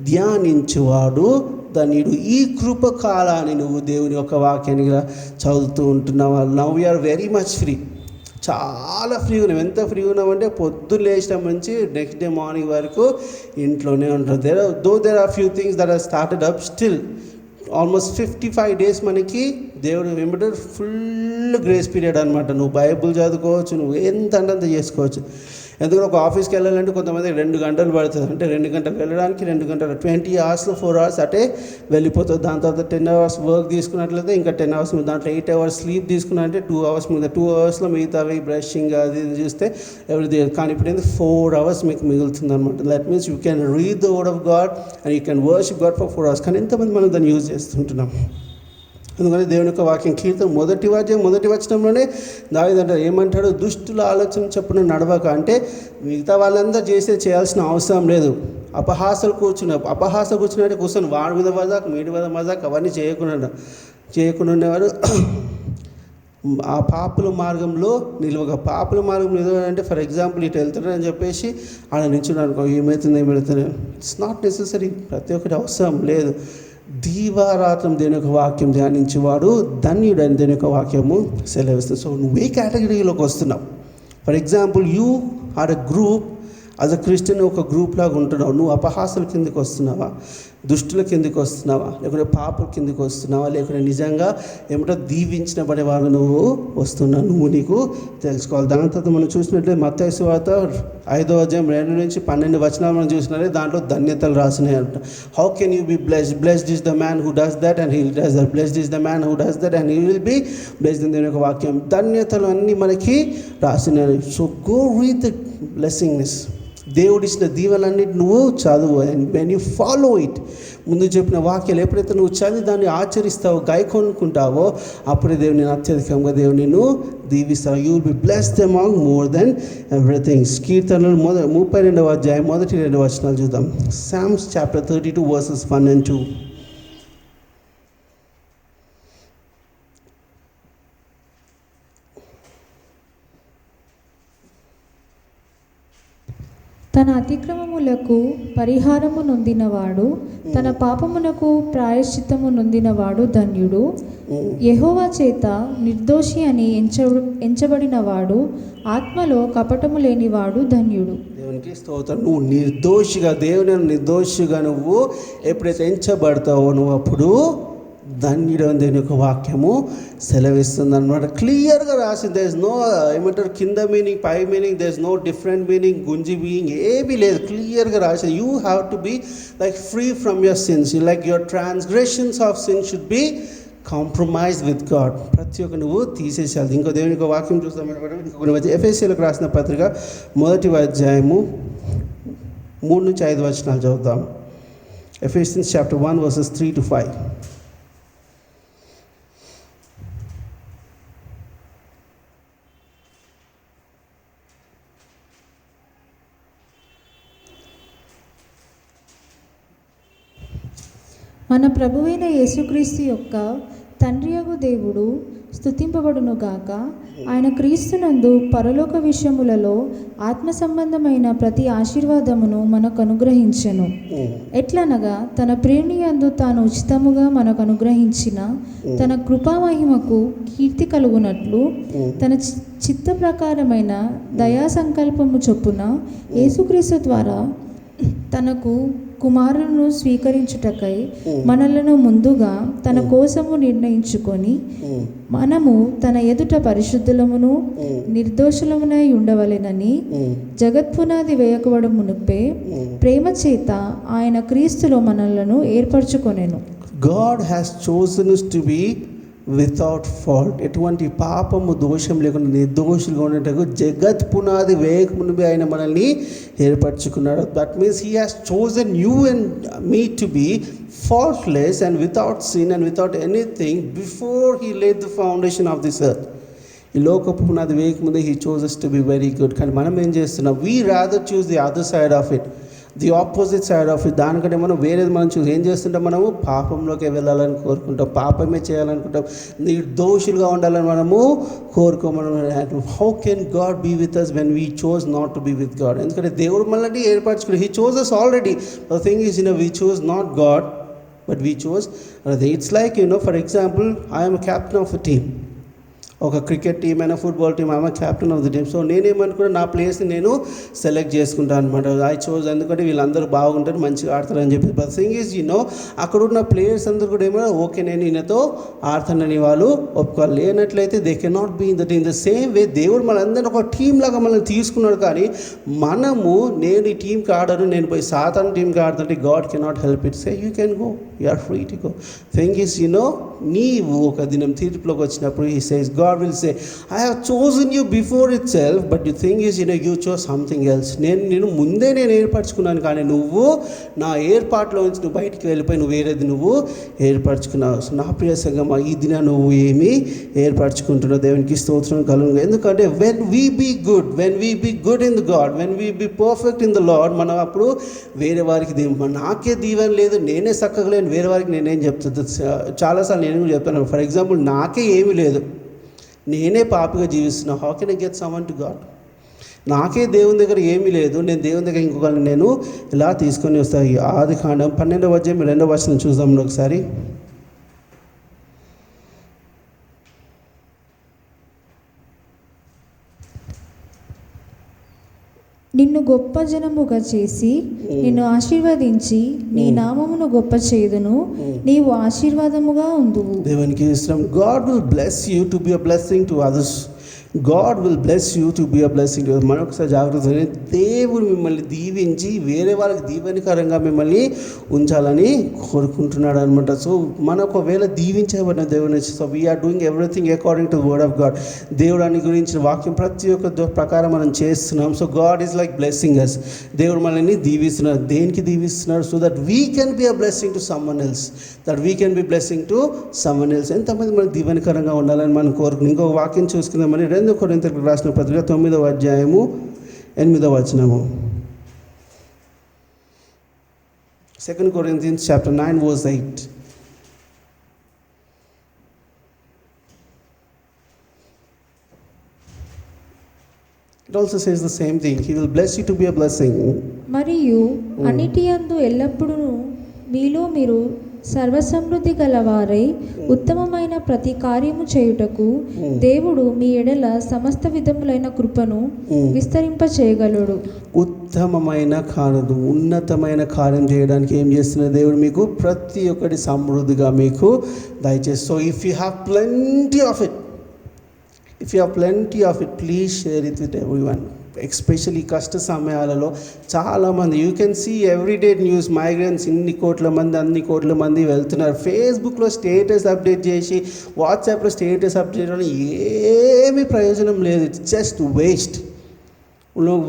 Speaker 1: ధ్యానించువాడు ధన్యుడు. ఈ కృపకాలాన్ని నువ్వు దేవుని యొక్క వాక్యాన్ని చదువుతూ ఉంటున్నావు. Now we are very much free, చాలా ఫ్రీగా ఉన్నాం. ఎంత ఫ్రీగా ఉన్నామంటే పొద్దున్న లేచిన నుంచి నెక్స్ట్ డే మార్నింగ్ వరకు ఇంట్లోనే ఉంటాం. There are few things that are started up still. Almost 55 days మనకి దేవుడు ఏమంటారు ఫుల్ గ్రేస్ పీరియడ్ అనమాట. నువ్వు బైబుల్ చదువుకోవచ్చు, నువ్వు ఎంత అంటే చేసుకోవచ్చు. ఎందుకంటే ఒక ఆఫీస్కి వెళ్ళాలంటే కొంతమంది 2 గంటలు పడుతుంది. అంటే 2 గంటలు వెళ్ళడానికి 2 గంటలు, 20 hours 4 hours అటే వెళ్ళిపోతుంది. దాని తర్వాత 10 hours వర్క్ తీసుకున్నట్లయితే ఇంకా 10 hours, దాంట్లో 8 hours స్లీప్ తీసుకున్నట్టే 2 hours మీద 2 hoursలో మిగతావి బ్రషింగ్ అది ఇది చూస్తే ఎవరిది. కానీ ఇప్పుడు ఏంటి 4 hours మీకు మిగులుతుంది అనమాట. That means you can read the word of God and you can worship God for 4 hours. కానీ ఎంతమంది మనం దాన్ని యూజ్ చేస్తుంటున్నాం? ఎందుకంటే దేవుని యొక్క వాక్యం కీర్తన 1వ వచనంలోనే దావీదు ఏమంటాడు? దుష్టుల ఆలోచన చొప్పున నడవక. అంటే మిగతా వాళ్ళందరూ చేయాల్సిన అవసరం లేదు. అపహాసాలు కూర్చున్నట్టు కూర్చొని వాడి మీద మజాక్, మీడి మీద మజాక్ అవన్నీ చేయకుండా ఉండేవారు. ఆ పాపుల మార్గంలో నిలువగా. పాపుల మార్గం నిలవాలంటే ఫర్ ఎగ్జాంపుల్ ఇటు వెళ్తున్నారని చెప్పేసి ఆడ నిల్చున్నాను అనుకో, ఏమవుతుంది ఇట్స్ నాట్ నెసెసరీ. ప్రతి ఒక్కటి అవసరం లేదు. దీవారాత్రం దేని యొక్క వాక్యం ధ్యానించేవాడు ధన్యుడని దేని యొక్క వాక్యము సెలవిస్తుంది. సో నువ్వు ఏ కేటగిరీలోకి వస్తున్నావు? For example you are a group, as a Christian ఒక గ్రూప్ లాగా ఉంటున్నావు. నువ్వు అపహాసుల కిందకి వస్తున్నావా, దుష్టుల కిందకి వస్తున్నావా, లేకుంటే పాపుల కిందకి వస్తున్నావా, లేకుంటే నిజంగా ఏమిటో దీవించిన పడే వాళ్ళు నువ్వు వస్తున్నావు? నువ్వు నీకు తెలుసుకోవాలి. దాని తర్వాత మనం చూసినట్లయితే మత్తయి సువార్త 5వ అధ్యాయం 2 నుంచి 12 వచనాలు మనం చూసినట్లయితే దాంట్లో ధన్యతలు రాసినాయి అంట. How can you be blessed? Blessed is the man who does that and he does that. Blessed is the man who does that and he will be blessed in యొక్క వాక్యం. ధన్యతలు అన్నీ మనకి రాసినాయి. So go read the blessings. దేవుడు ఇచ్చిన దీవెనలన్నిటి నువ్వు చదువు. And when you follow it, ముందు చెప్పిన వాక్యాలు ఎప్పుడైతే నువ్వు చదివి దాన్ని ఆచరిస్తావో కొనుక్కుంటావో అప్పుడే దేవుడు నేను అత్యధికంగా దేవుడు నిన్ను దీవిస్తావు. You will be blessed among more then everything. కీర్తనలు 32వ అధ్యాయం 1-2 వచనాలు చూద్దాం. Psalms chapter 32 verses 1 and 2.
Speaker 2: తన అతిక్రమములకు పరిహారము నొందినవాడు, తన పాపమునకు ప్రాయశ్చిత్తము నొందినవాడు ధన్యుడు. యెహోవా చేత నిర్దోషి అని ఎంచబడినవాడు, ఆత్మలో కపటము లేనివాడు ధన్యుడు.
Speaker 1: దేవునికి స్తోత్రం. నువ్వు నిర్దోషిగా, దేవుని నిర్దోషిగా నువ్వు ఎప్పుడైతే ఎంచబడతావో నువ్వు అప్పుడు ధన్యుడు అని దేవుని యొక్క వాక్యము సెలవిస్తుంది అనమాట. క్లియర్గా రాసింది. దేర్ ఇస్ నో ఏమంటారు కింద మీనింగ్ పై meaning, there is no different meaning, గుంజి మీనింగ్ ఏమీ లేదు. క్లియర్గా రాసింది. You have to be like free from your sins. Like your transgressions of sins should be compromise with God. ప్రతి ఒక్క నువ్వు తీసేసేయాలి. ఇంకో దేవుని యొక్క వాక్యం చూస్తాం. ఇంకొక ఎఫెసీయులకు రాసిన పత్రిక 1వ అధ్యాయము 3-5 వచనాలు చదువుతాం. Ephesians chapter 1 verses 3-5.
Speaker 2: మన ప్రభువైన యేసుక్రీస్తు యొక్క తండ్రియగు దేవుడు స్తుతింపబడునుగాక. ఆయన క్రీస్తునందు పరలోక విషయములలో ఆత్మ సంబంధమైన ప్రతి ఆశీర్వాదమును మనకు అనుగ్రహించెను. ఎట్లనగా తన ప్రేమియందు తాను ఉచితముగా మనకు అనుగ్రహించిన తన కృపామహిమకు కీర్తి కలుగునట్లు తన చిత్త ప్రకారమైన దయా సంకల్పము చొప్పున యేసుక్రీస్తు ద్వారా తనకు కుమారులను స్వీకరించుటకై మనలను ముందుగా తన కోసము నిర్ణయించుకొని మనము తన ఎదుట పరిశుద్ధులమును నిర్దోషులమునై ఉండవలెనని జగత్పునాది వేయకబడు మునుపే ప్రేమ చేత ఆయన క్రీస్తులో మనలను ఏర్పరచుకొనెను.
Speaker 1: God has chosen us to be without fault. ఎటువంటి పాపము దోషం లేకుండా నిర్దోషులుగా ఉండేటకు జగత్ పునాది వేయకమునుపే ఆయన మనల్ని ఏర్పరచుకున్నాడు. That means he has chosen you and me to be faultless and without sin and without anything before he laid the foundation of this earth. ఈ లోకపు పునాది వేయకముందే he chooses to be very good. కానీ మనం ఏం చేస్తున్నాం? We rather choose the other side of it, the opposite side of it. దానికంటే మనం వేరేది మనం చూసి ఏం చేస్తుంటాం? మనము పాపంలోకి వెళ్ళాలని కోరుకుంటాం, పాపమే చేయాలనుకుంటాం, నిర్దోషులుగా ఉండాలని మనము కోరుకోమనం. How can God be with us when we chose not to be with God? ఎందుకంటే దేవుడు మనల్ని ఏర్పరచుకుని he chose us already. The thing is we chose not God but we chose another. It's like, for example, I am a captain of a team. ఒక cricket team అయినా football team, I'm captain of the team. So నేనేమనుకున్నా, నా ప్లేస్ని నేను select చేసుకుంటాను అనమాట. I chose, ఎందుకంటే వీళ్ళందరూ బాగుంటారు, మంచిగా ఆడతారని చెప్పి. బట్ థింగ్ ఈజ్ అక్కడ ఉన్న ప్లేయర్స్ అందరూ కూడా ఏమో ఓకే నేను ఈయనతో ఆడతానని వాళ్ళు ఒప్పుకోవాలి. లేనట్లయితే they cannot be in the team. The same way దేవుడు మనందరినీ ఒక టీం లాగా మనల్ని తీసుకున్నాడు. కానీ మనము నేను ఈ టీంకి ఆడను, నేను పోయి సాతాను టీంకి ఆడుతుంటే God cannot help it. Say you can go, you are free to go. Thing is నీవు ఒక దినం తీర్పులోకి వచ్చినప్పుడు he says, God will say, I have chosen you before itself, but the thing is, you chose something else. నేను ముందే నేను ఏర్పరచుకున్నాను, కానీ నువ్వు నా ఏర్పాట్లో నుంచి నువ్వు బయటికి వెళ్ళిపోయి నువ్వు వేరేది నువ్వు ఏర్పరచుకున్నావు. సో నా ప్రియ సంగమా, ఈ దిన నువ్వు ఏమి ఏర్పరచుకుంటున్నావు? దేవునికి స్తోత్రం కలుగు. ఎందుకంటే when we be good in the God, when we be perfect in the Lord, మనం అప్పుడు వేరే వారికి నాకే దీవెన లేదు, నేనే చక్కగా లేను, వేరే వారికి నేనేం చెప్తుంది? చాలాసార్లు నేను చెప్తాను. ఫర్ ఎగ్జాంపుల్, నాకే ఏమీ లేదు, నేనే పాపిగా జీవిస్తున్నా. How can I get someone to God? నాకే దేవుని దగ్గర ఏమీ లేదు, నేను దేవుని దగ్గర ఇంకొకరిని నేను ఇలా తీసుకొని వస్తాను. ఆదికాండం 12వ అధ్యాయం 2వ వచనం చూద్దాం ఒకసారి.
Speaker 2: నిన్ను గొప్ప జనముగా చేసి నిన్ను ఆశీర్వదించి నీ నామమును గొప్ప చేయుదును, నీవు ఆశీర్వాదముగా ఉందువు.
Speaker 1: దేవునికి ఇష్టం. God will bless you to be a blessing to others. God will bless you to be a blessing. మరొకసారి జాగ్రత్త, దేవుడు మిమ్మల్ని దీవించి వేరే వాళ్ళకి దీవెనకరంగా మిమ్మల్ని ఉంచాలని కోరుకుంటున్నాడు అనమాట. సో మన ఒకవేళ దీవించబడిన దేవుని, so we are doing everything according to word of God. దేవుడు అని గురించిన వాక్యం ప్రతి ఒక్క ప్రకారం మనం చేస్తున్నాం. So God is like blessing us. దేవుడు మనల్ని దీవిస్తున్నారు. దేనికి దీవిస్తున్నారు? So that we can be a blessing to someone else, that we can be blessing to someone else. ఎంతమంది మనకు దీవెనకరంగా ఉండాలని మనం కోరుకున్నాం. ఇంకొక వాక్యం చూసుకుందామని 2 కొరింథీయులకు రాసిన పత్రిక 9వ అధ్యాయము 8వ వచనము. 2 Corinthians chapter 9 verse 8. It also says the same thing. He will bless you to be a blessing.
Speaker 2: మరియు అన్నిటియందు ఎల్లప్పుడూ మీలో మీరు సర్వసమృద్ధి గలవారై ఉత్తమమైన ప్రతి కార్యము చేయుటకు దేవుడు మీ ఎడల సమస్త విధములైన కృపను విస్తరింపచేయగలడు.
Speaker 1: ఉత్తమమైన కార్యం, ఉన్నతమైన కార్యం చేయడానికి ఏం చేస్తున్నారు? దేవుడు మీకు ప్రతి ఒక్కటి సమృద్ధిగా మీకు దయచేసి. So if you have plenty of it, please share it with everyone. Especially కష్ట సమయాలలో చాలామంది, you can see everyday news, migrants అన్ని కోట్ల మంది వెళ్తున్నారు. ఫేస్బుక్లో స్టేటస్ అప్డేట్ చేసి, వాట్సాప్లో స్టేటస్ అప్డేట్ చేయడం ఏమీ ప్రయోజనం లేదు. It's just waste.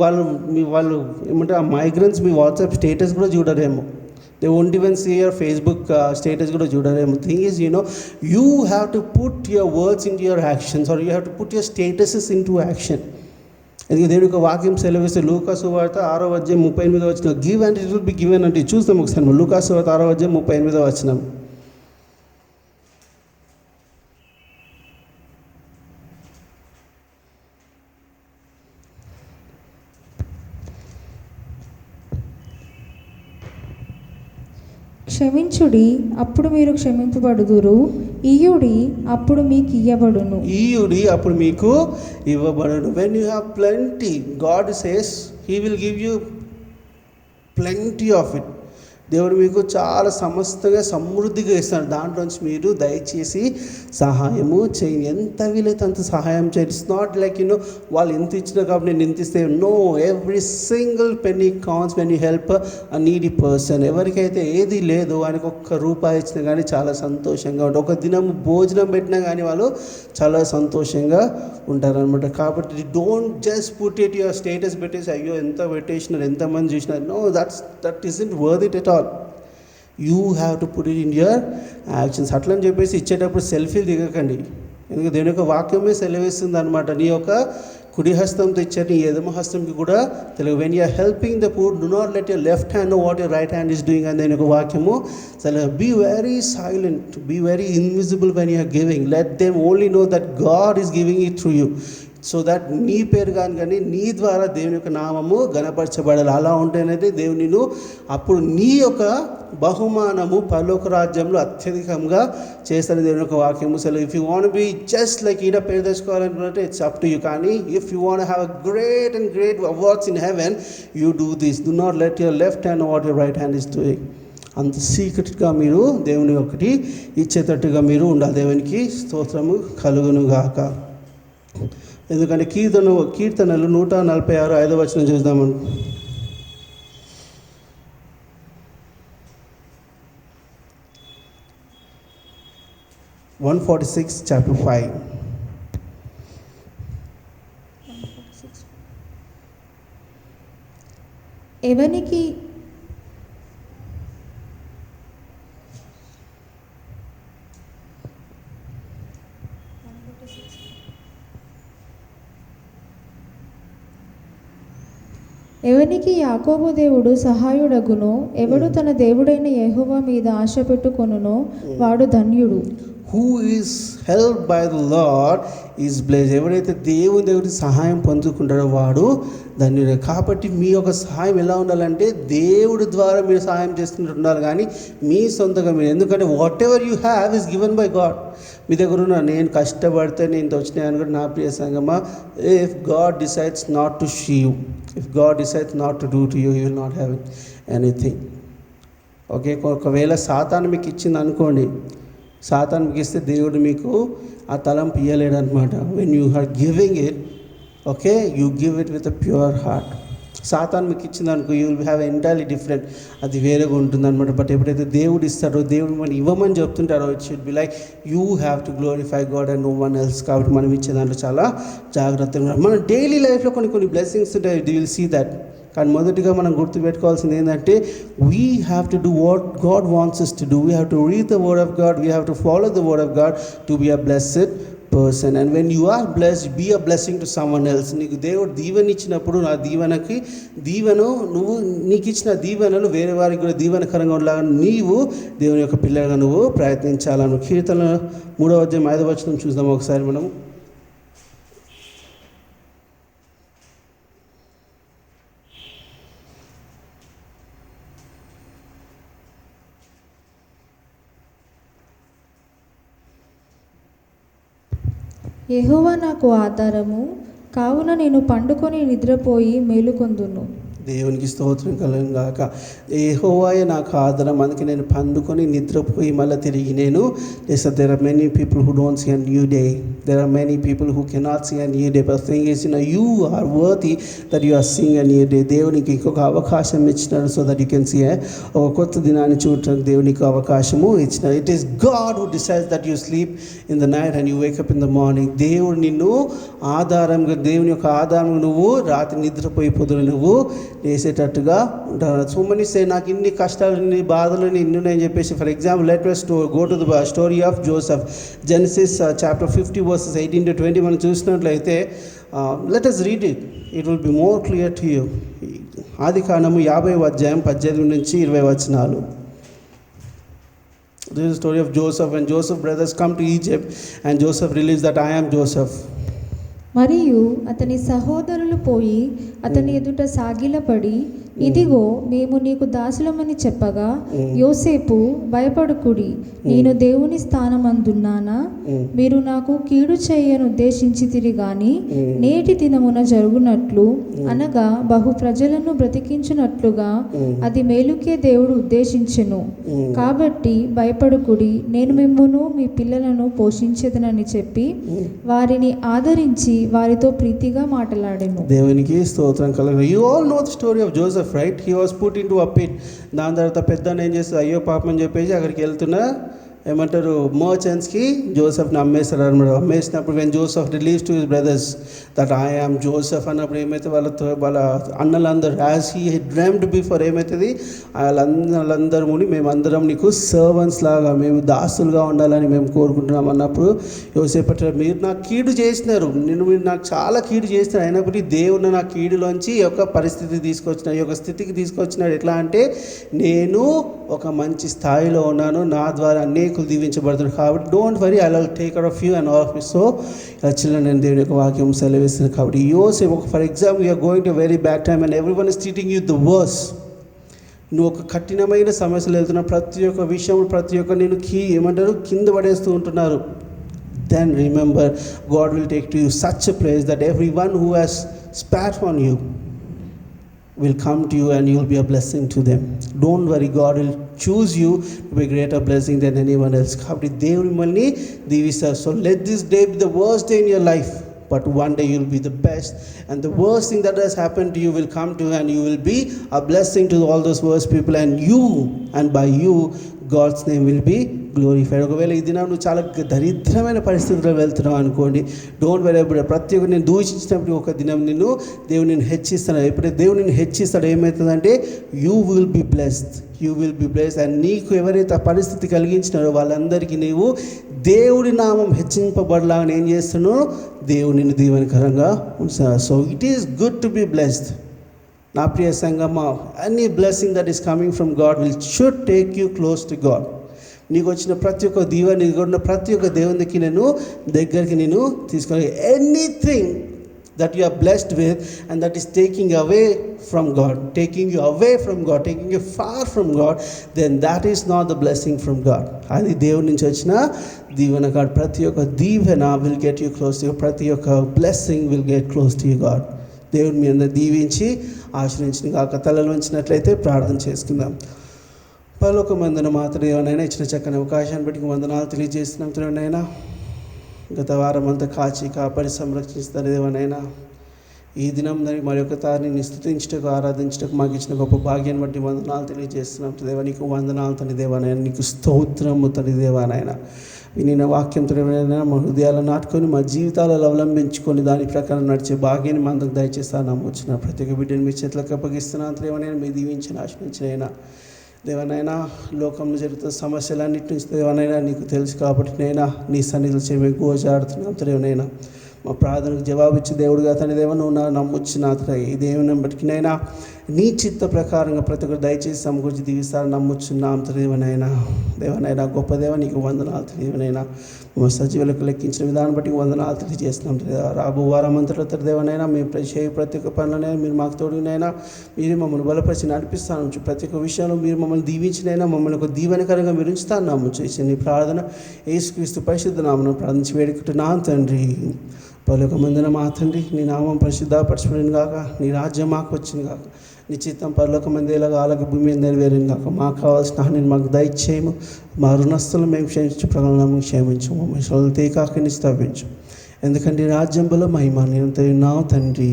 Speaker 1: వాళ్ళు ఏమంటారు, ఆ మైగ్రెంట్స్ మీ వాట్సాప్ స్టేటస్ కూడా చూడరేమో. They won't even see your Facebook status కూడా చూడరేమో. Thing is, you have to put your words into your actions, or you have to put your statuses into action. ఎందుకంటే దేవుడి యొక్క వాక్యం సెలవిస్తే లూకా సువార్త 6వ అధ్యాయం 38వ వచనం, give and it will be given అంటే చూస్తాం ఒకసారి. లూకా సువార్త 6వ అధ్యాయం 38వ వచనం.
Speaker 2: క్షమించుడి, అప్పుడు మీరు క్షమింపబడుదురు. ఇయ్యుడి, అప్పుడు మీకు ఇయ్యబడును.
Speaker 1: When you have plenty, God says He will give you plenty of it. దేవుడు మీకు చాలా సమస్తగా సమృద్ధిగా ఇస్తాడు. దాంట్లోంచి మీరు దయచేసి సహాయము చేయండి. ఎంత వీలైతే అంత సహాయం చేయండి. ఇట్స్ నాట్ లైక్ వాళ్ళు ఎంత ఇచ్చినా కాబట్టి నేను ఎంత ఇస్తే. No, every single penny counts when you help a needy person. ఎవరికైతే ఏది లేదో ఆయనకు ₹1 ఇచ్చినా కానీ చాలా సంతోషంగా ఉంటారు. ఒక దినం భోజనం పెట్టినా కానీ వాళ్ళు చాలా సంతోషంగా ఉంటారనమాట. కాబట్టి don't just put it your status పెట్టేసి అయ్యో ఎంత పెట్టేసినారు, ఎంతమంది చూసినారు. No, that isn't worth it at all. You have to put it in your actions. అట్లని చెప్పేసి ఇచ్చేటప్పుడు సెల్ఫీలు దిగకండి. ఎందుకంటే దేవుని యొక్క వాక్యమే సెలవిస్తుంది అనమాట. నీ యొక్క కుడి హస్తంతో ఇచ్చారు, నీ ఎడమ హస్తంకి కూడా తెలుగు. When you're helping the poor, do not let your left hand know what your right hand is doing అని దేని యొక్క వాక్యము. Be very silent, be very invisible when you're giving. Let them only know that God is giving it through you. So that నీ పేరు కానీ నీ ద్వారా దేవుని యొక్క నామము ఘనపరచబడాలి. అలా ఉంటేనైతే దేవుని అప్పుడు నీ యొక్క బహుమానము పరలోక రాజ్యంలో అత్యధికంగా చేస్తాడు దేవుని యొక్క వాక్యము. So if you want be just like ఈడ పేరు తెచ్చుకోవాలనుకుంటే ఇట్స్ అప్ టు యూ. కానీ if you want have a great awards in heaven, you do this. Do not let your left hand what your right hand is doing. అంత సీక్రెట్గా మీరు దేవుని ఒకటి ఇచ్చేటట్టుగా మీరు ఉండాలి. దేవునికి స్తోత్రము కలుగును గాక. ఎందుకంటే కీర్తనలు 146 5వ వచనం చూద్దామని. chapter 5.
Speaker 2: ఎవనికి ఎవనికి యాకోబు దేవుడు సహాయుడగునో, ఎవడు తన దేవుడైన యెహోవా మీద ఆశ పెట్టుకొనునో వాడు ధన్యుడు.
Speaker 1: Who is help by the lord is blessed. ఎవరైతే దేవుడి సహాయం పొందుకుంటాడో వాడు ధన్యుడే. కాబట్టి మీ యొక్క సహాయం ఎలా ఉండాలంటే దేవుడి ద్వారా మీరు సహాయం చేస్తున్నట్టు ఉండాలి, కానీ మీ సొంతంగా మీరు. ఎందుకంటే whatever you have is given by God. మీ దగ్గర ఉన్న నేను కష్టపడితే నేను వచ్చినాయి అనుకుంటే నా ప్రియ సంగమా, if God decides not to she you, if God decides not to do to you, you will not have anything. Okay, ఒకవేళ సాతాను మీకు ఇచ్చింది అనుకోండి, సాతాను మీకు ఇస్తే దేవుడు మీకు ఆ తలంపు ఇయ్యలేడు అనమాట. When you are giving it, okay, you give it with a pure heart. సాతాను మీకు ఇచ్చింది అనుకో, you will have entirely different, అది వేరేగా ఉంటుంది అనమాట. బట్ ఎప్పుడైతే దేవుడు ఇస్తాడో, దేవుడు మనం ఇవ్వమని చెప్తుంటారో, it should be like you have to glorify God and no one else. కాబట్టి మనం ఇచ్చే దాంట్లో చాలా జాగ్రత్తగా మన డైలీ లైఫ్లో కొన్ని బ్లెస్సింగ్స్ ఉంటాయి, యూ విల్ సీ దట్. కానీ మొదటిగా మనం గుర్తుపెట్టుకోవాల్సింది ఏంటంటే, we have to do what God wants us to do. We have to read the word of God, we have to follow the word of God to be a blessed person. And when you are blessed, be a blessing to someone else. నీకు దేవుడు దీవెన ఇచ్చినప్పుడు, నా దీవెను నువ్వు నీకు ఇచ్చిన దీవెనలు వేరే వారికి కూడా దీవెనకరంగా ఉండేలాగా నీవు దేవుని యొక్క పిల్లగా నువ్వు ప్రయత్నించాలను. కీర్తన 3వ అధ్యాయం 5వ వచనం చూద్దాం ఒకసారి మనం.
Speaker 2: యెహోవా నాకు ఆధారము, కావున నేను పండుకొని నిద్రపోయి మేలుకొందును.
Speaker 1: దేవునికి స్తోత్రం కలుగును గాక. యెహోవాయే నాకు ఆధారం, అందుకే నేను పండుకొని నిద్రపోయి మళ్ళీ తిరిగి నేను లేస్తా. There are many people who don't see a new day, there are many people who cannot see a new day, but thing is you are worthy that you are seeing a new day. దేవునికి ఇంకొక అవకాశం ఇచ్చినాడు, so that you can see ఒక కొత్త దినాన్ని చూడటానికి దేవునికి అవకాశము ఇచ్చినాడు. It is God who decides that you sleep in the night and you wake up in the morning. దేవుడు నిన్ను ఆధారంగా, దేవుని యొక్క ఆధారంగా నువ్వు రాత్రి నిద్రపోయి పొద్దున నువ్వు వేసేటట్టుగా ఉంటారు. సో మనీ సే, నాకు ఇన్ని కష్టాలు, ఇన్ని బాధలు ఇన్ని ఉన్నాయని చెప్పేసి, for example let us go to the story of Joseph. Genesis chapter 50 verses 18 to 20 మనం చూసినట్లయితే, let us read it, it will be more clear to you. ఆదికాండము 50వ అధ్యాయం 18 నుంచి 20 వచనాలు. This is the story of Joseph. When Joseph's brothers come to Egypt and Joseph realized that I am Joseph.
Speaker 2: మరియు అతని సహోదరులు పోయి అతని ఎదుట సాగిలపడి, ఇదిగో మేము నీకు దాసులమని చెప్పగా, యోసేపు భయపడకుడి, నేను దేవుని స్థానమందున్నానా? మీరు నాకు కీడు చేయను ఉద్దేశించితిరి గాని నేటి దినమున జరుగునట్లు, అనగా బహు ప్రజలను బ్రతికించునట్లుగా అది మేలుకే దేవుడు ఉద్దేశించెను. కాబట్టి భయపడకుడి, నేను మిమ్మును మీ పిల్లలను పోషించెదనని చెప్పి వారిని ఆదరించి వారితో ప్రీతిగా మాట్లాడెను.
Speaker 1: దేవునికి స్తోత్రం కలుగును. You all know the story of Joseph, right? He was put in to a pit. దాని తర్వాత పెద్ద ఏం చేస్తుంది, అయ్యో పాపం అని చెప్పేసి అక్కడికి వెళ్తున్న ఏమంటారు మర్చెంట్స్కి జోసెఫ్ని అమ్మేస్తారు అనమాట. అమ్మేసినప్పుడు when Joseph release to his brothers that I am Joseph అన్నప్పుడు ఏమైతే వాళ్ళ అన్నలందరూ యాజ్ హీ డ్రీమ్డ్ బిఫోర్ ఏమవుతుంది, వాళ్ళందరూ ముని మేమందరం నీకు సర్వెంట్స్ లాగా, మేము దాసులుగా ఉండాలని మేము కోరుకుంటున్నాం అన్నప్పుడు యోసేపు, మీరు నాకు కీడు చేసినారు, మీరు నాకు చాలా కీడు చేసినారు, అయినప్పటికీ దేవుడు నా కీడులోంచి ఈ యొక్క పరిస్థితికి తీసుకొచ్చినాడు, ఈ యొక్క స్థితికి తీసుకొచ్చినాడు. ఎట్లా అంటే, నేను ఒక మంచి స్థాయిలో ఉన్నాను, నా ద్వారా అనేకులు దీవించబడుతున్నాడు. కాబట్టి don't worry, I will take care of you and all of you. So children, నేను దేవుని యొక్క వాక్యం సెలవిస్తున్నాను. కాబట్టి యోసేపు, for example, you're going to very bad time and every one is treating you the worse. నువ్వు ఒక కఠినమైన సమస్యలు వెళ్తున్నావు, ప్రతి ఒక్క విషయం, ప్రతి ఒక్క నేను కింద పడేస్తూ ఉంటున్నారు. Then remember, God will take to you such a place that everyone who has spat on you will come to you and you will be a blessing to them. Don't worry, God will choose you to be a greater blessing than anyone else. కాబట్టి దేవుడు మిమ్మల్ని దీవిస్తారు. So let this day be the worst day in your life, but one day you will be the best, and the worst thing that has happened to you will come to you and you will be a blessing to all those worst people, and by you God's name will be glorified. ఒకవేళ ఈ దినం నువ్వు చాలా దరిద్రమైన పరిస్థితుల్లో వెళ్తున్నావు అనుకోండి, don't very. ప్రతి ఒక్కరు నేను దూషించినప్పుడు ఒక దినం దేవుడు నిన్ను హెచ్చిస్తాడు. ఎప్పుడైతే దేవుడు నిన్ను హెచ్చిస్తాడు, ఏమవుతుందంటే you will be blessed, and నీకు ఎవరైతే ఆ పరిస్థితి కలిగించినారో వాళ్ళందరికీ నీవు దేవుడి నామం హెచ్చింపబడలాగా ఏం చేస్తున్నావు, దేవుడు నిన్ను దీవెనకరంగా ఉంచుతాడు. So it is good to be blessed. నా ప్రియ సంగమా, any blessing that is coming from God should take you close to God. నీకు వచ్చిన ప్రతి ఒక్క దీవెన, నీకు ఉన్న ప్రతి ఒక్క దేవునికి దగ్గరికి నేను తీసుకొని, anything that you are blessed with and that is taking you away from God, taking you far from God, then that is not the blessing from God. అది దేవుడి నుంచి వచ్చిన దీవెన కాదు. ప్రతి ఒక్క దీవెన will get you close to you, ప్రతి ఒక్క blessing will get close to you God. దేవుడు మీ అందరూ దీవించి ఆశ్రయించిన కాక తలలో ఉంచినట్లయితే ప్రార్థన చేసుకుందాం. పరలోకమందున మాత్రం దేవనైనా ఇచ్చిన చక్కని అవకాశాన్ని బట్టి వందనాలు తెలియజేస్తున్నాం. తండ్రినైనా గత వారం అంతా కాపాడి సంరక్షిస్తారు దేవనైనా. ఈ దినం మరొక తారిని నీ స్తుతించుటకు ఆరాధించుటకు మాకు ఇచ్చిన గొప్ప భాగ్యాన్ని బట్టి వందనాలు తెలియజేస్తున్నాం దేవా. నీకు వందనాలు తండ్రి దేవానైనా, నీకు స్తోత్రము తండ్రి దేవానైనా. వినిన వాక్యం తండ్రి మా హృదయాలను నాటుకొని మా జీవితాలను అవలంబించుకొని దాని ప్రకారం నడిచే భాగ్యాన్ని మా అందరికి దయచేస్తాను. వచ్చిన ప్రతి ఒక్క బిడ్డని మీ చేతులకు అప్పగిస్తున్నాను దేవనైనా. మీ దీవించిన ఆశ్రయించినైనా దేవనైనా, లోకంలో జరుగుతున్న సమస్యలన్నిటి నుంచి దేవనైనా నీకు తెలుసు కాబట్టి నైనా నీ సన్నిధిలో చేమే గోజాడుతున్నాం దేవనైనా. మా ప్రార్థనకు జవాబిచ్చి దేవుడుగా తండ్రి దేవ, నువ్వు నా నమ్ముచ్చిన ఈ దేవుని బట్టినైనా నీ చిత్త ప్రకారంగా ప్రతి ఒక్కరు దయచేసి సమకూర్చి దీవిస్తారు నమ్ముచున్నాం దేవనైనా. దేవనైనా గొప్ప దేవ, నీకు వందనాలు దేవనైనా. మా సజీవులకు లెక్కించిన విధానం బట్టి వందనాలు తెలియజేస్తున్నాం. రాబో వారం అంతటా దేవనైనా మేము చేయ ప్రతి ఒక్క పనులనైనా మీరు మాకు తోడునైనా మీరు మమ్మల్ని బలపరిచి నడిపిస్తాను. ప్రతి ఒక్క విషయంలో మీరు మమ్మల్ని దీవించినైనా మమ్మల్ని ఒక దీవెనకరంగా మీరు ఉంచుతాను నమ్ముచేసి నీ ప్రార్థన యేసుక్రీస్తు పరిశుద్ధ నామమున ప్రార్థించి వేడుకుంటున్నాను తండ్రి. పలుక మందిన మా తండ్రి, నీ నామం పరిశుద్ధపరచబడిన గాక, నీ రాజ్యం మాకు వచ్చింది గాక, నీ చిత్తం పరలోక మందిలాగా అలాగే భూమి మీద నెరవేరింది గాక. మాకు కావాల్సిన హానిని మాకు దయచేయము. మా రుణస్తులు మేము క్షమించు, ప్రజలను క్షమించు, మమ్మల్ని తేకాకని స్థాపించు. ఎందుకంటే రాజ్యం బల మహిమ నిరంతరం తండ్రి.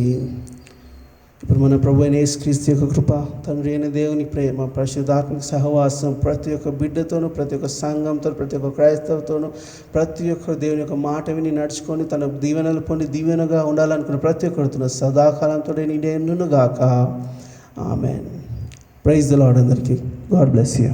Speaker 1: ఇప్పుడు మన ప్రభు అయిన యేసుక్రీస్తు యొక్క కృప, తండ్రి అయిన దేవుని ప్రేమ, పరిశుద్ధాత్మక సహవాసం ప్రతి ఒక్క బిడ్డతోనూ, ప్రతి ఒక్క సంఘంతో, ప్రతి ఒక్క క్రైస్తవుతోనూ, ప్రతి ఒక్క దేవుని యొక్క మాట విని నడుచుకొని తన దీవెనలు పొంది దీవెనగా ఉండాలనుకున్న ప్రతి ఒక్కరితో సదాకాలంతో నిండేనుగాక. ఆమెన్. Praise the Lord. అందరికీ గాడ్ బ్లెస్ యూ.